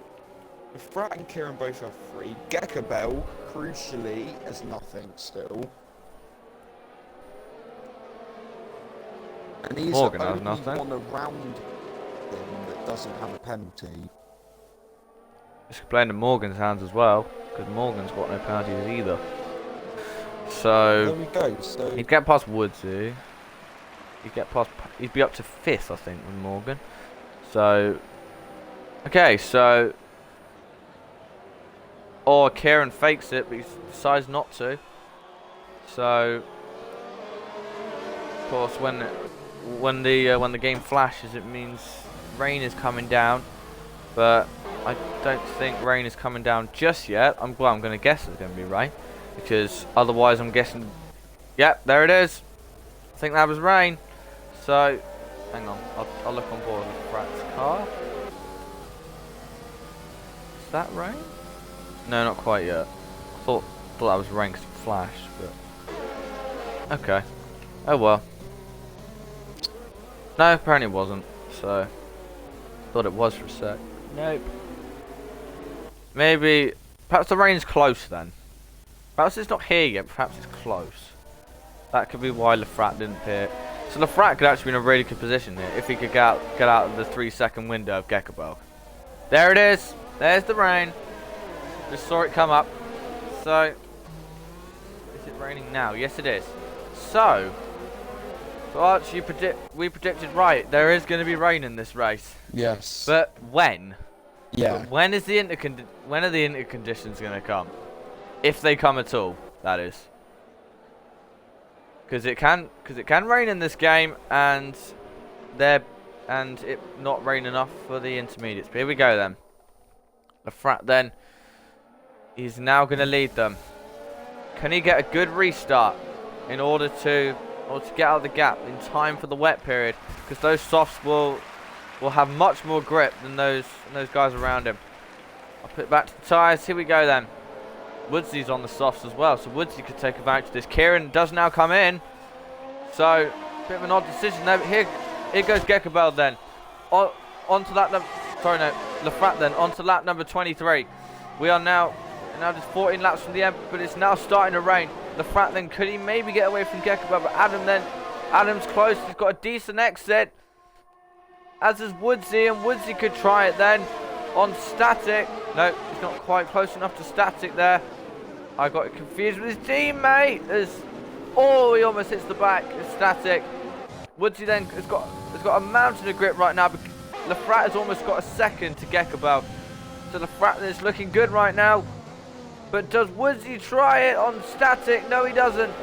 Frat and Kieran both have 3. Gekkebelg, crucially, has nothing still. And he's Morgan the has only nothing. one around him that doesn't have a penalty. It's playing in Morgan's hands as well, because Morgan's got no penalties either. So There we go. So he'd get past Woodsy. He'd be up to 5th, I think, with Morgan. So okay, so or Kieran fakes it, but he decides not to. So of course, when the game flashes, it means rain is coming down, but I don't think rain is coming down just yet. I'm going to guess it's going to be rain, because otherwise I'm guessing. Yep, there it is. I think that was rain. So, hang on, I'll look on board with Frat's car. Is that rain? No, not quite yet. I thought that was rain because it flashed, but okay. Oh well. No, apparently it wasn't. So, thought it was for a sec. Nope. Maybe, perhaps the rain's close then. Perhaps it's not here yet, but perhaps it's close. That could be why Lefrat didn't pit. So Lefrat could actually be in a really good position here if he could get out of the 3-second window of Gekkebelg. There it is. There's the rain. Just saw it come up. So, is it raining now? Yes, it is. So Arch, we predicted right. There is going to be rain in this race. yes. But when? Yeah. But when are the interconditions going to come? If they come at all, that is. Because it can rain in this game, and it not rain enough for the intermediates. But here we go then. Lefrat then, he's now going to lead them. Can he get a good restart in order to get out of the gap in time for the wet period? Because those softs will have much more grip than those guys around him. I'll put it back to the tyres. Here we go then. Woodsy's on the softs as well, so Woodsy could take advantage of this. Kieran does now come in, so bit of an odd decision there. But here goes Gekkebelg then. Onto that number. Sorry, no, Lefrat then onto lap number 23. We are now just 14 laps from the end, but it's now starting to rain. Lefrat then, could he maybe get away from Gekkebelg? But Adam's close. He's got a decent exit, as is Woodsy, and Woodsy could try it then on static. No, he's not quite close enough to static there. I got confused with his teammate. He almost hits the back. It's static. Woodsy then has got a mountain of grip right now. But Lefrat has almost got a second to Gekkebelg. So Lefrat is looking good right now. But does Woodsy try it on static? No, he doesn't.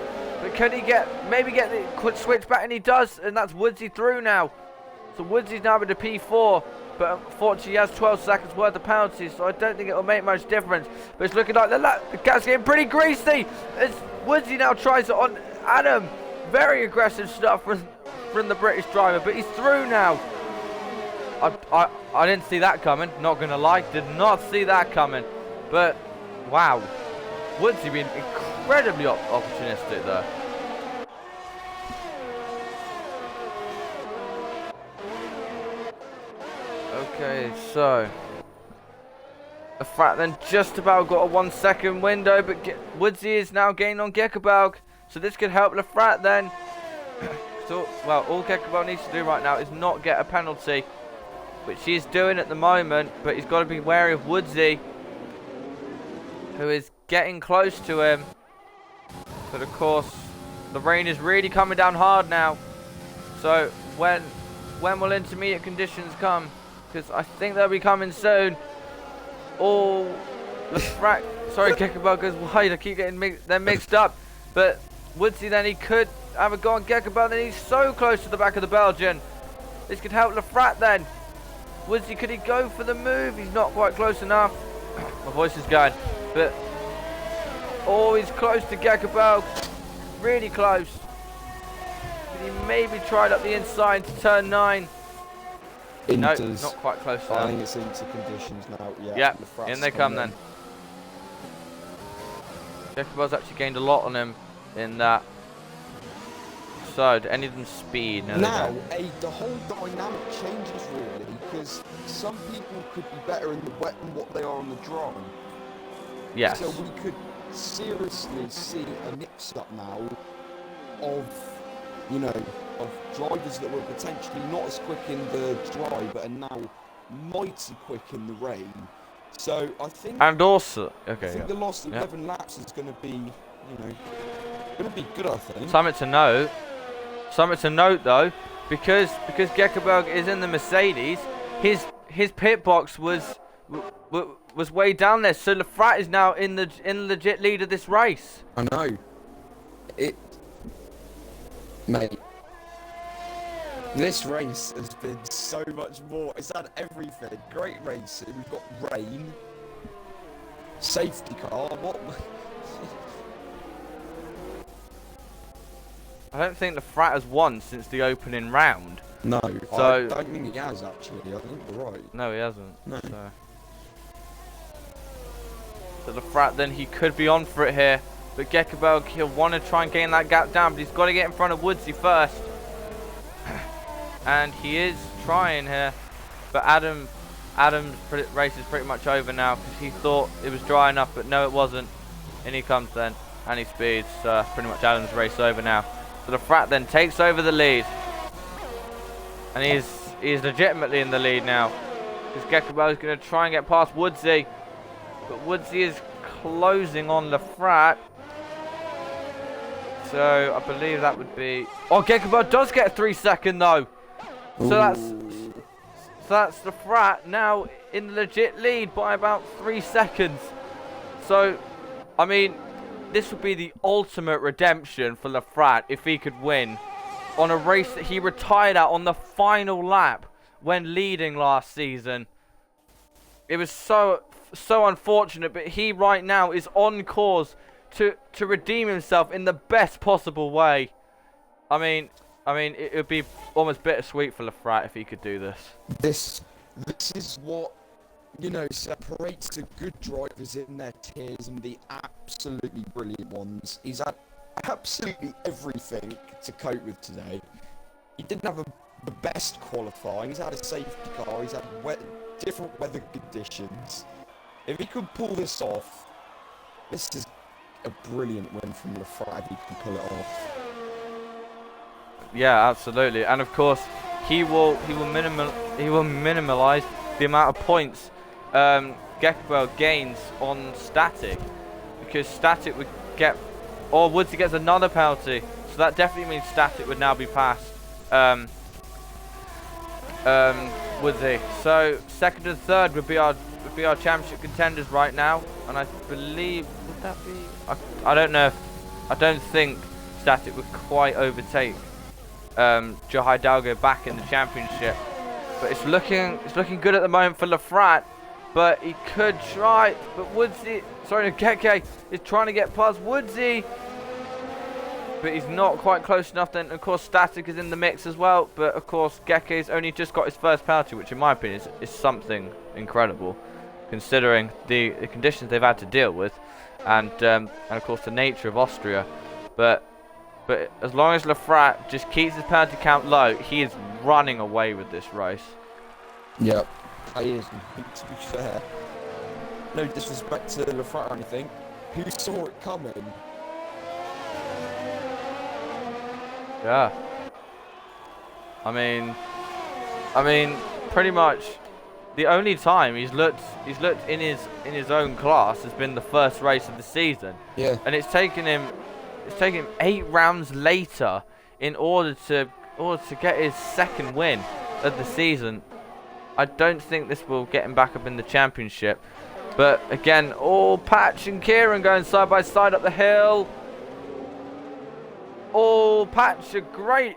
But can he maybe get the quick switch back? And he does. And that's Woodsy through now. So Woodsy's now with a P4. But unfortunately, he has 12 seconds worth of penalties, so I don't think it will make much difference. But it's looking like the gas's getting pretty greasy as Woodsy now tries it on Adam. Very aggressive stuff from the British driver, but he's through now. I didn't see that coming, not going to lie. Did not see that coming. But, wow. Woodsy being incredibly opportunistic there. Okay, so Lefrat then just about got a 1 second window, but Woodsy is now gaining on Gekkebelg, so this could help Lefrat then. So, well, all Gekkebelg needs to do right now is not get a penalty, which he's doing at the moment, but he's got to be wary of Woodsy, who is getting close to him. But of course, the rain is really coming down hard now. So when will intermediate conditions come? Because I think they'll be coming soon. Oh, Lefrat. Sorry, Gekkebelg goes wide. I keep getting them mixed up. But Woodsy then, he could have a go on Gekkebelg, and he's so close to the back of the Belgian. This could help Lafrat then. Woodsy, could he go for the move? He's not quite close enough. My voice is going. But, oh, he's close to Gekkebelg. Really close. Could he maybe try it up the inside to turn 9? No, not quite close enough. I think it's into conditions now. Yeah, in they come then. Gekkebelg's actually gained a lot on him in that. So, do any of them speed? No, now, the whole dynamic changes really, because some people could be better in the wet than what they are on the dry. Yes. So we could seriously see a mix-up now of, you know, of drivers that were potentially not as quick in the dry, but are now mighty quick in the rain. So I think, and also, okay, I think the last 11 laps is going to be, you know, going to be good. I think. Something to note though, because Gekkebelg is in the Mercedes, his pit box was way down there, so Lafrat is now in legit lead of this race. I know. Mate. This race has been so much more. It's had everything. Great racing. We've got rain. Safety car. What? I don't think Lafrat has won since the opening round. No, so, I don't think he has actually. I think you're right. No, he hasn't. No. So Lafrat, then he could be on for it here. But Gekkebelg, he'll want to try and gain that gap down, but he's got to get in front of Woodsy first. And he is trying here. But Adam's race is pretty much over now, because he thought it was dry enough, but no, it wasn't. In he comes then, and he speeds. Pretty much Adam's race over now. So Lafrat then takes over the lead. And he's legitimately in the lead now. Because Gekkebelg is going to try and get past Woodsy. But Woodsy is closing on Lafrat. So I believe that would be... Oh, Gekkebelg does get a 3-second though. So that's Lafrat now in the legit lead by about 3 seconds. So, I mean, this would be the ultimate redemption for Lafrat if he could win on a race that he retired at on the final lap when leading last season. It was so unfortunate, but he right now is on course to redeem himself in the best possible way. I mean, it would be almost bittersweet for Lafrat if he could do this. This is what, you know, separates the good drivers in their tiers and the absolutely brilliant ones. He's had absolutely everything to cope with today. He didn't have the best qualifying. He's had a safety car. He's had different weather conditions. If he could pull this off, this is a brilliant win from Lafrat if he can pull it off. Yeah, absolutely. And of course, he will minimalize the amount of points Gekkebelg gains on static, because static would get, or Woodsy gets another penalty, so that definitely means static would now be past Woodsy. So second and third would be our championship contenders right now, and I believe, would that be? I don't know. I don't think static would quite overtake Jhidalgo back in the championship, but it's looking good at the moment for Lafrat. But he could try, but Gekke is trying to get past Woodsy, but he's not quite close enough. Then of course static is in the mix as well, but of course Gekke's only just got his first penalty, which in my opinion is something incredible, considering the conditions they've had to deal with, and of course the nature of Austria. But as long as Lafrat just keeps his penalty count low, he is running away with this race. Yep, he is. To be fair, no disrespect to Lafrat or anything, who saw it coming? Yeah. I mean, pretty much the only time he's looked in his own class has been the first race of the season. Yeah. And it's taken him 8 rounds later in order to get his second win of the season. I don't think this will get him back up in the championship. But again, Patch and Kieran going side by side up the hill. Oh, Patch, a great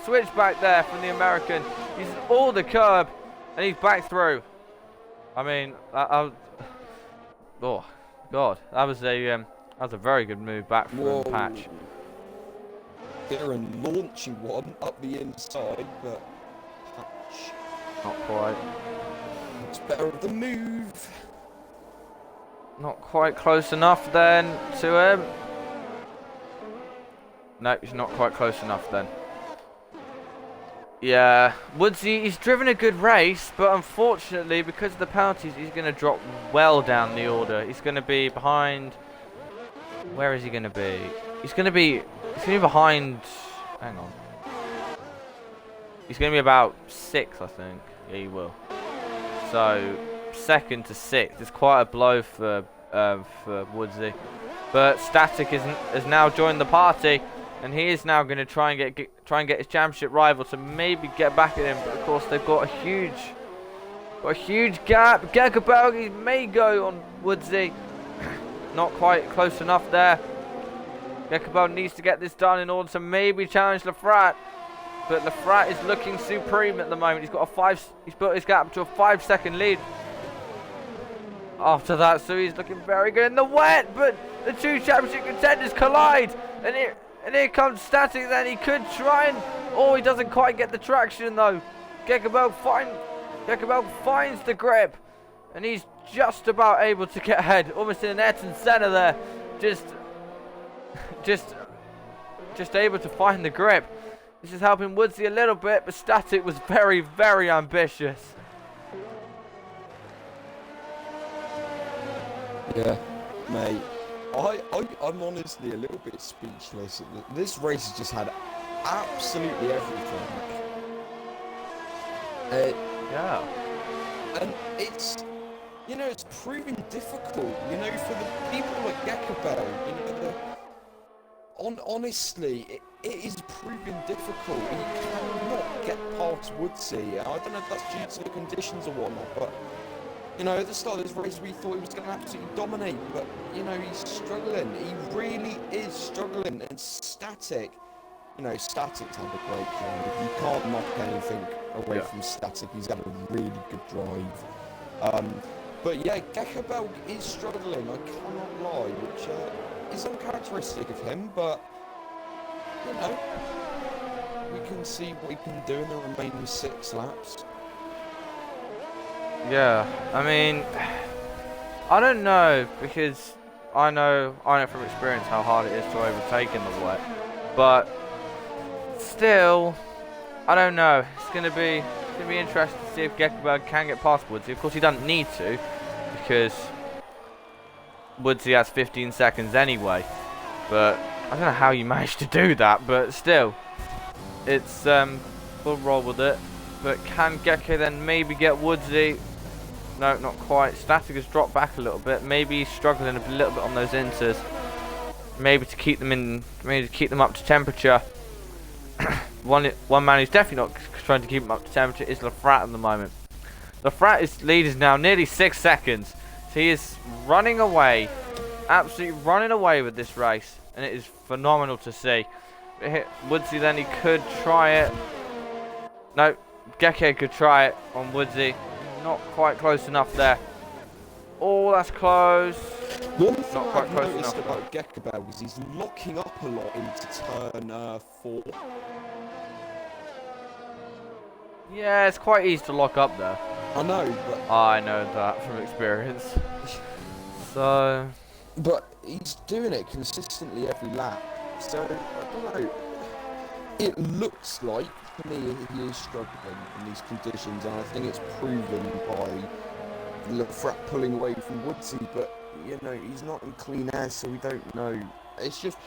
switch back there from the American. He's all the curb, and he's back through. I mean, oh God, that was a very good move back from Patch. Darren launching one up the inside, but Patch not quite. It's better of the move. Not quite close enough then to him. No, he's not quite close enough then. Yeah, Woodsy, he's driven a good race, but unfortunately, because of the penalties, he's going to drop well down the order. He's going to be behind... Where is he going to be? He's going to be behind... Hang on. He's going to be about 6th, I think. Yeah, he will. So, 2nd to 6th is quite a blow for Woodsy. But Static has now joined the party, and he is now going to try and get his championship rival to maybe get back at him. But of course, they've got a huge gap. Gekkebelg may go on Woodsy. Not quite close enough there. Gekkebelg needs to get this done in order to maybe challenge Lafrat. But Lafrat is looking supreme at the moment. He's built his gap to a 5-second lead. After that, so he's looking very good in the wet. But the two championship contenders collide, and here comes Static. Then he could try and he doesn't quite get the traction though. Gekkebelg finds the grip, and he's just about able to get ahead, almost in an Ayrton Senna there. Just able to find the grip. This is helping Woodsy a little bit, but Static was very, very ambitious. Yeah, mate. I'm honestly a little bit speechless. This race has just had absolutely everything. Yeah. And it's proving difficult, for the people like Gekkebelg, honestly, it is proving difficult. He cannot get past Woodsy. I don't know if that's due to the conditions or whatnot, but, at the start of this race, we thought he was going to absolutely dominate, but, he's struggling. He really is struggling, and Static, Static's had a great drive. You can't knock anything away from Static. He's had a really good drive. But yeah, Gekkebelg is struggling, I cannot lie, which is uncharacteristic of him, but, we can see what he can do in the remaining 6 laps. Yeah, I mean, I don't know, because I know from experience how hard it is to overtake in the wet, but still, I don't know. It's gonna be interesting to see if Gekkebelg can get past Woodsy. Of course, he doesn't need to, because Woodsy has 15 seconds anyway. But I don't know how you managed to do that, but still, it's we'll roll with it. But can Gekke then maybe get Woodsy? No, not quite. Static has dropped back a little bit. Maybe he's struggling a little bit on those inters. Maybe to keep them up to temperature. One man who's definitely not trying to keep him up to temperature is Lafrat at the moment. Lafrat's lead is now nearly 6 seconds. So he is running away, absolutely running away with this race, and it is phenomenal to see. Woodsy then, he could try it. No, Gekke could try it on Woodsy. Not quite close enough there. Oh, that's close. One thing I've noticed about Gekkebelg is he's locking up a lot into turn 4. Yeah, it's quite easy to lock up there. I know, but... I know that from experience. So... But he's doing it consistently every lap. So, I don't know. It looks like, to me, he is struggling in these conditions, and I think it's proven by Lafrat pulling away from Woodsy, but, he's not in clean air, so we don't know. It's just...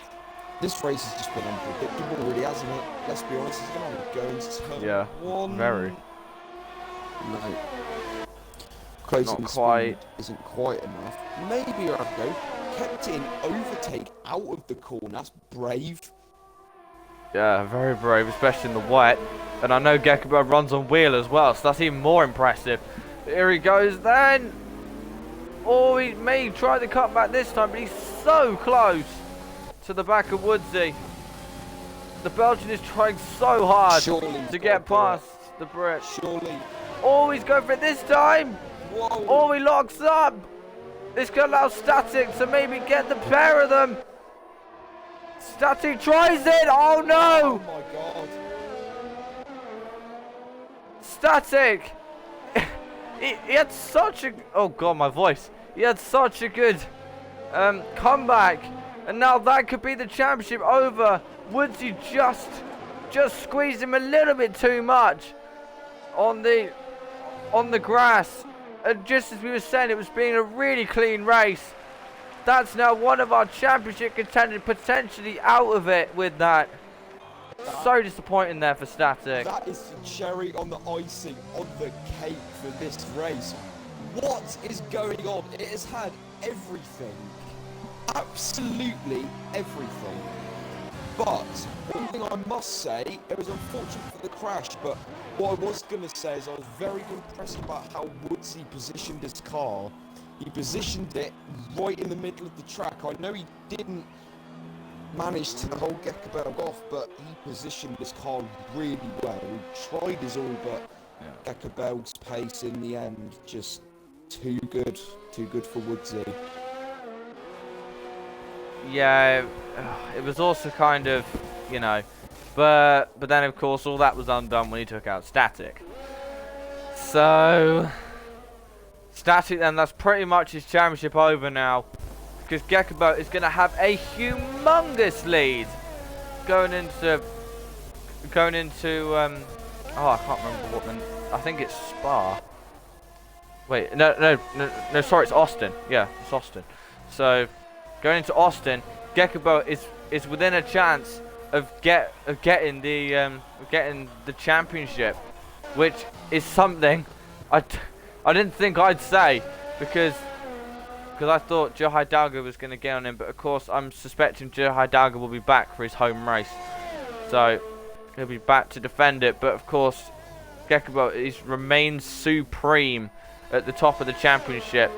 This race has just been unpredictable, really, hasn't it? Let's be honest, it's going to go into turn 1. Very. No. Closing speed isn't quite enough. Maybe Argo kept it in overtake out of the corner. That's brave. Yeah, very brave, especially in the wet. And I know Gekkebelg runs on wheel as well, so that's even more impressive. Here he goes then. Oh, he may try the cutback this time, but he's so close to the back of Woodsy. The Belgian is trying so hard Surely to get past the Brit. Surely. Oh, he's going for it this time. Whoa. Oh, he locks up. This could allow Static to maybe get the pair of them. Static tries it. Oh, no. Oh, my God. Static. he had such a... Oh, God, my voice. He had such a good comeback. And now that could be the championship over. Woodsy just squeezed him a little bit too much on the grass. And just as we were saying, it was being a really clean race. That's now one of our championship contenders potentially out of it with that. So disappointing there for Static. That is the cherry on the icing on the cake for this race. What is going on? It has had everything. Absolutely everything. But one thing I must say, it was unfortunate for the crash, but what I was going to say is I was very impressed about how Woodsy positioned his car. He positioned it right in the middle of the track. I know he didn't manage to hold Gekkebelg off, but he positioned his car really well. He tried his all, but Gekkebelg's pace in the end, just too good for Woodsy. Yeah, it was also kind of, you know, but then of course all that was undone when he took out Static. So Static then, that's pretty much his championship over now, because Gekkebelg is going to have a humongous lead going into oh, I can't remember what I think it's Spa. Wait, no, sorry, it's Austin. Yeah, it's Austin. So going into Austin, Gekkebelg is within a chance of getting the championship, which is something I didn't think I'd say, because I thought Jhidalgo was going to get on him, but of course I'm suspecting Jhidalgo will be back for his home race, so he'll be back to defend it. But of course Gekkebelg remains supreme at the top of the championship.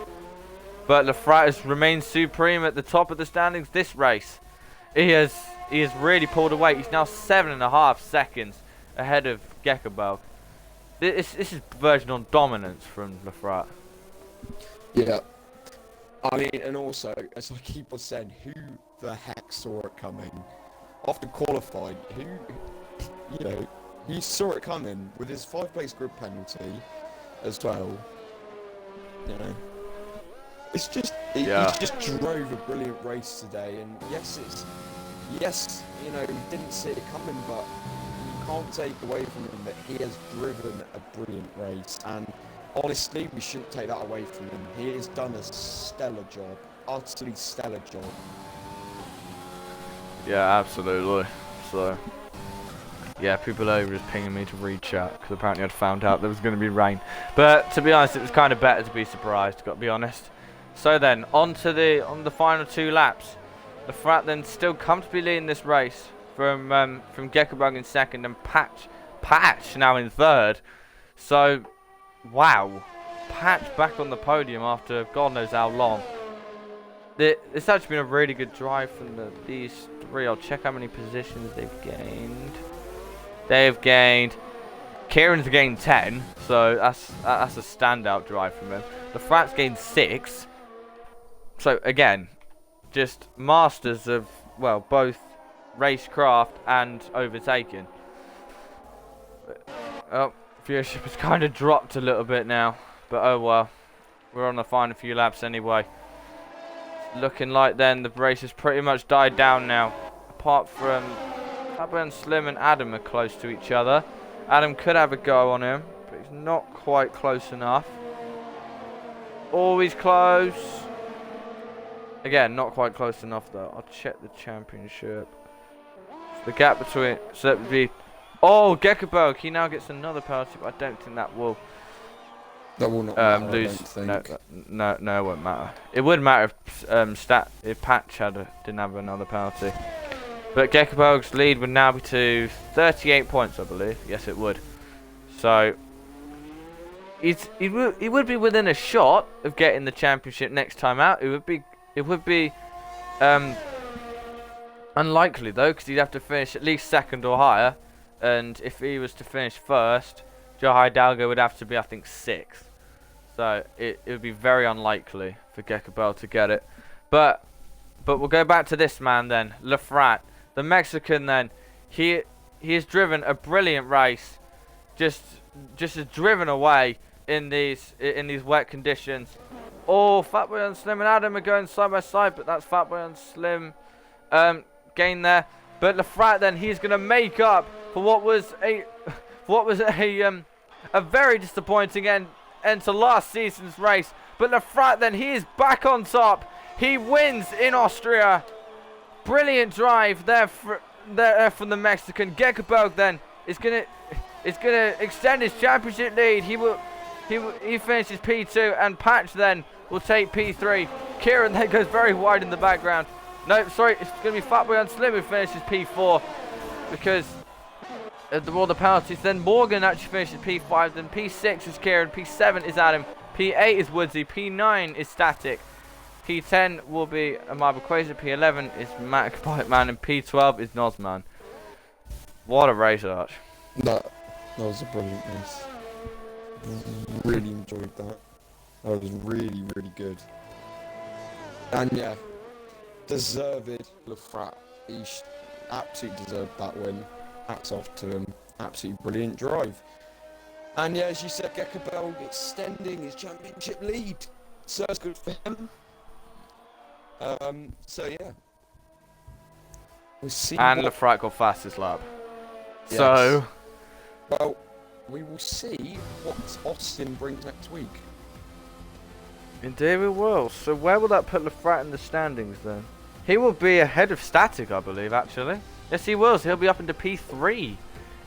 But Lefrat has remained supreme at the top of the standings this race. He has really pulled away. He's now 7.5 seconds ahead of Gekkebelg. This is verging on dominance from Lefrat. Yeah. I mean, and also, as I keep on saying, who the heck saw it coming? After qualifying, he saw it coming with his 5-place grid penalty as well. You know. It's just, he just drove a brilliant race today, and he didn't see it coming, but you can't take away from him that he has driven a brilliant race, and honestly, we shouldn't take that away from him. He has done a stellar job, utterly stellar job. Yeah, absolutely. So, yeah, people over just pinging me to read chat, because apparently I'd found out there was going to be rain. But to be honest, it was kind of better to be surprised, got to be honest. So then, on the final 2 laps, the Frat then still comfortably leading this race from Gekkebelg in second, and Patch now in third. So, wow, Patch back on the podium after God knows how long. It's actually been a really good drive from these 3. I'll check how many positions they've gained. They've gained. Kieran's gained 10, so that's a standout drive from him. The Frat's gained 6. So again, just masters of, well, both racecraft and overtaking. Oh, viewership has kind of dropped a little bit now, but oh well. We're on the final few laps anyway. It's looking like then the race has pretty much died down now. Apart from Fabian Slim and Adam are close to each other. Adam could have a go on him, but he's not quite close enough. Always close. Again, not quite close enough though. I'll check the championship. The gap between, so that would be, oh, Gekkebelg, he now gets another penalty, but I don't think that will not matter, lose. I don't think. No, it won't matter. It would matter if Patch didn't have another penalty. But Gekkebelg's lead would now be to 38 points, I believe. Yes, it would. So he would be within a shot of getting the championship next time out. It would be Unlikely though, because he'd have to finish at least second or higher, and if he was to finish first, Jhidalgo would have to be, I think, sixth. So it would be very unlikely for Gekkebelg to get it. But we'll go back to this man then, Lefrat, the Mexican. Then he has driven a brilliant race, just has driven away in these wet conditions. Oh, Fatboy and Slim and Adam are going side by side, but that's Fatboy and Slim gain there. But Lefrat then, he's going to make up for what was a very disappointing end to last season's race. But Lefrat then, he is back on top. He wins in Austria. Brilliant drive there from the Mexican. Gekkebelg then is gonna extend his championship lead. He finishes P2, and Patch then will take P3. Kieran then goes very wide in the background. No, sorry, it's going to be Fatboy and Slim who finishes P4 because of all the penalties. Then Morgan actually finishes P5. Then P6 is Kieran. P7 is Adam. P8 is Woodsy. P9 is Static. P10 will be Marble Quasar. P11 is Mac Man. And P12 is Nozman. What a race, Arch. That was a brilliant race. Really enjoyed that. That was really, really good. And yeah, deserved Lefrat. He absolutely deserved that win. Hats off to him. Absolutely brilliant drive. And yeah, as you said, Gekkebelg extending his championship lead. So it's good for him. So yeah. We'll see. And Lefrat got fastest lap. Yes. So, well, we will see what Austin brings next week. indeed we will. So where will that put Lefrat in the standings then? He will be ahead of Static, I believe, actually. Yes, he will. So he'll be up into P3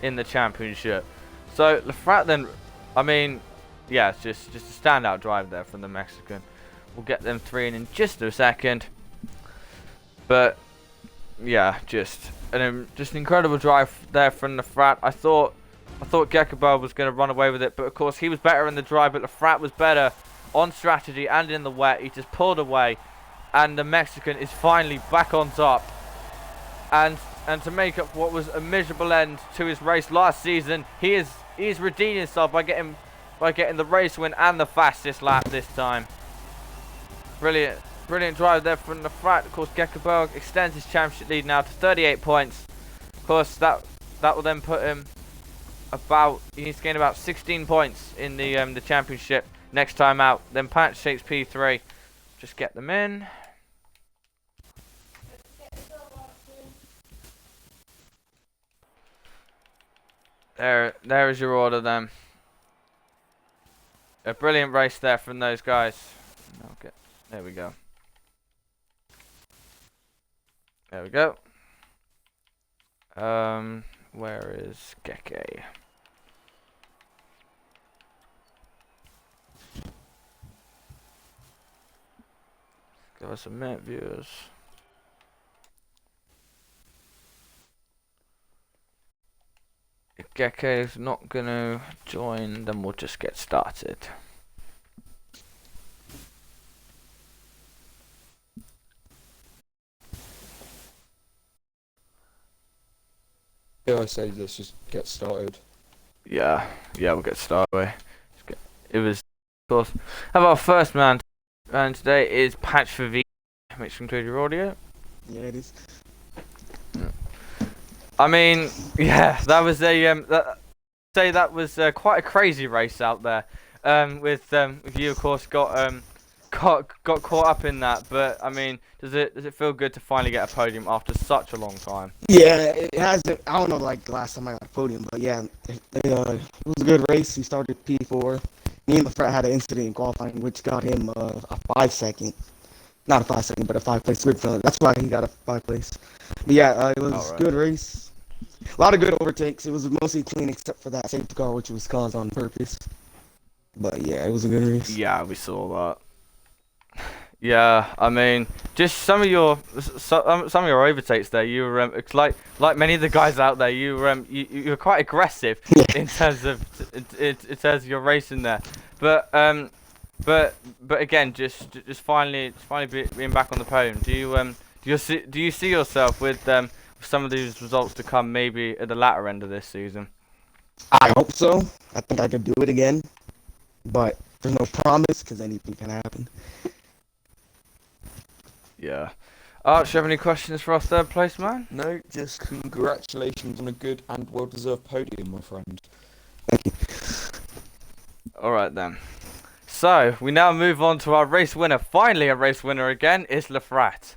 in the championship. So Lefrat then, I mean, yeah, it's just a standout drive there from the Mexican. We'll get them three in just a second. But yeah, just an incredible drive there from Lefrat. I thought Gekkebelg was going to run away with it, but of course he was better in the drive. But Lefrat was better on strategy and in the wet. He just pulled away, and the Mexican is finally back on top. And to make up what was a miserable end to his race last season, he's redeemed himself by getting the race win and the fastest lap this time. Brilliant drive there from Lefrat. Of course, Gekkebelg extends his championship lead now to 38 points. Of course, that will then put him he needs to gain about 16 points in the championship next time out. Then Patch takes P3. Just get them in. There is your order then. A brilliant race there from those guys. Okay, there we go. There we go. Where is Gekke? Give us a minute, viewers. If Gekke is not going to join, then we'll just get started. Yeah, I say let's just get started. Yeah, we'll get started. It was, of course. Have our first man, and today is Patch for V. Make sure to include your audio. Yeah, it is. I mean, yeah, that was that was quite a crazy race out there. With you, of course, got caught up in that. But I mean, does it feel good to finally get a podium after such a long time? Yeah, it has. I don't know, like the last time I got a podium, but yeah, it was a good race. He started P4. Me and Lefrat had an incident in qualifying, which got him a 5-second, not a 5-second, but a 5-place grid penalty. That's why he got a 5 place. But yeah, it was a good race. A lot of good overtakes. It was mostly clean except for that safety car, which was caused on purpose. But yeah, it was a good race. Yeah, we saw that. Yeah, I mean, just some of your overtakes there. You were it's like many of the guys out there. You were quite aggressive in terms of your racing there. But again, just finally being back on the podium. Do Do you see yourself with some of these results to come, maybe at the latter end of this season? I hope so. I think I could do it again, but there's no promise because anything can happen. Yeah. Arch, do you have any questions for our third place man? No, just congratulations on a good and well-deserved podium, my friend. Thank you. Alright then. So, we now move on to our race winner. Finally a race winner again, is Lefrat.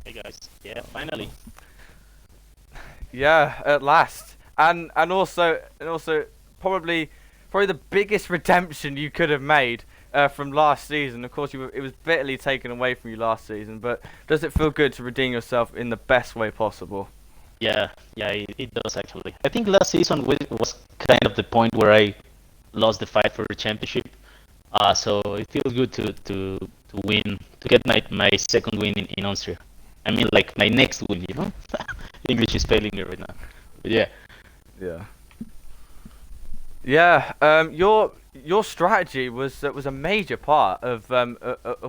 Hey guys, yeah, finally. Yeah, at last. And also probably the biggest redemption you could have made from last season. Of course, it was bitterly taken away from you last season, but does it feel good to redeem yourself in the best way possible? Yeah, it does actually. I think last season was kind of the point where I lost the fight for the championship. So it feels good to win, to get my second win in Austria. I mean, like my next win, you know? English is failing me right now. But yeah. Yeah. Yeah. Your strategy was a major part of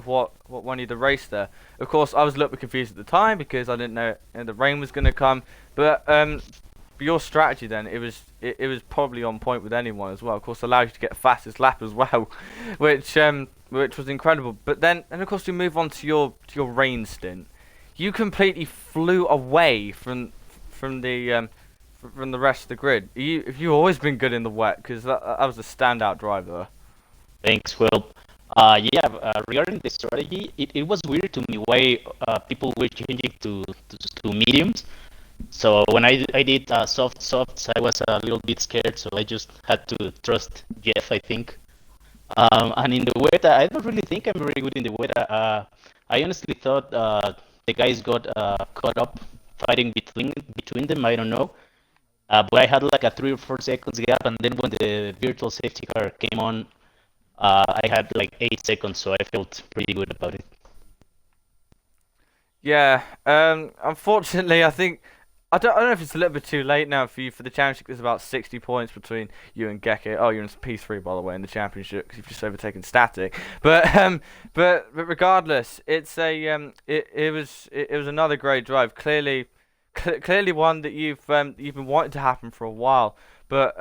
what won you the race there. Of course, I was a little bit confused at the time because I didn't know the rain was going to come. But your strategy then, it was probably on point with anyone as well. Of course, allowed you to get fastest lap as well, which was incredible. But then, and of course, we move on to your rain stint. You completely flew away from the rest of the grid. Have you always been good in the wet? Because that was a standout driver. Thanks. Well, regarding the strategy, it was weird to me why people were changing to mediums. So when I did softs, I was a little bit scared, so I just had to trust Jeff, I think. And in the wet, I don't really think I'm very good in the wet. I honestly thought the guys got caught up fighting between them. I don't know. But I had like a 3 or 4 seconds gap, and then when the virtual safety car came on, I had like 8 seconds, so I felt pretty good about it. Yeah. Unfortunately, I don't know if it's a little bit too late now for you for the championship. There's about 60 points between you and Gekkebelg. Oh, you're in P3 by the way in the championship because you've just overtaken Static. But regardless, it's it was another great drive. Clearly one that you've been wanting to happen for a while. But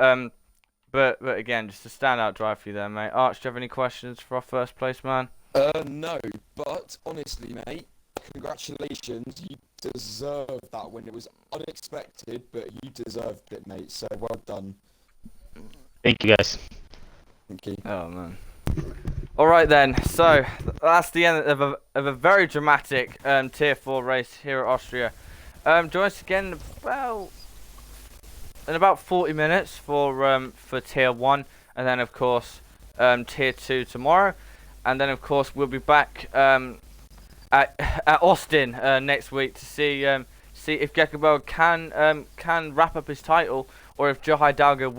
again, just a standout drive for you there, mate. Arch, do you have any questions for our first place man? No, but honestly, mate, congratulations. You deserved that win. It was unexpected, but you deserved it, mate. So well done. Thank you, guys. Thank you. Oh man. All right then. So that's the end of a very dramatic Tier 4 race here at Austria. Join us again in about 40 minutes for Tier 1, and then of course Tier 2 tomorrow, and then of course we'll be back at Austin next week to see if Gekkebelg can wrap up his title or if Jhidalgo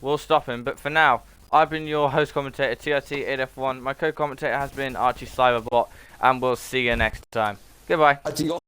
will stop him. But for now, I've been your host commentator TRT8F1. My co-commentator has been Archiecyberbot, and we'll see you next time. Goodbye. Adios.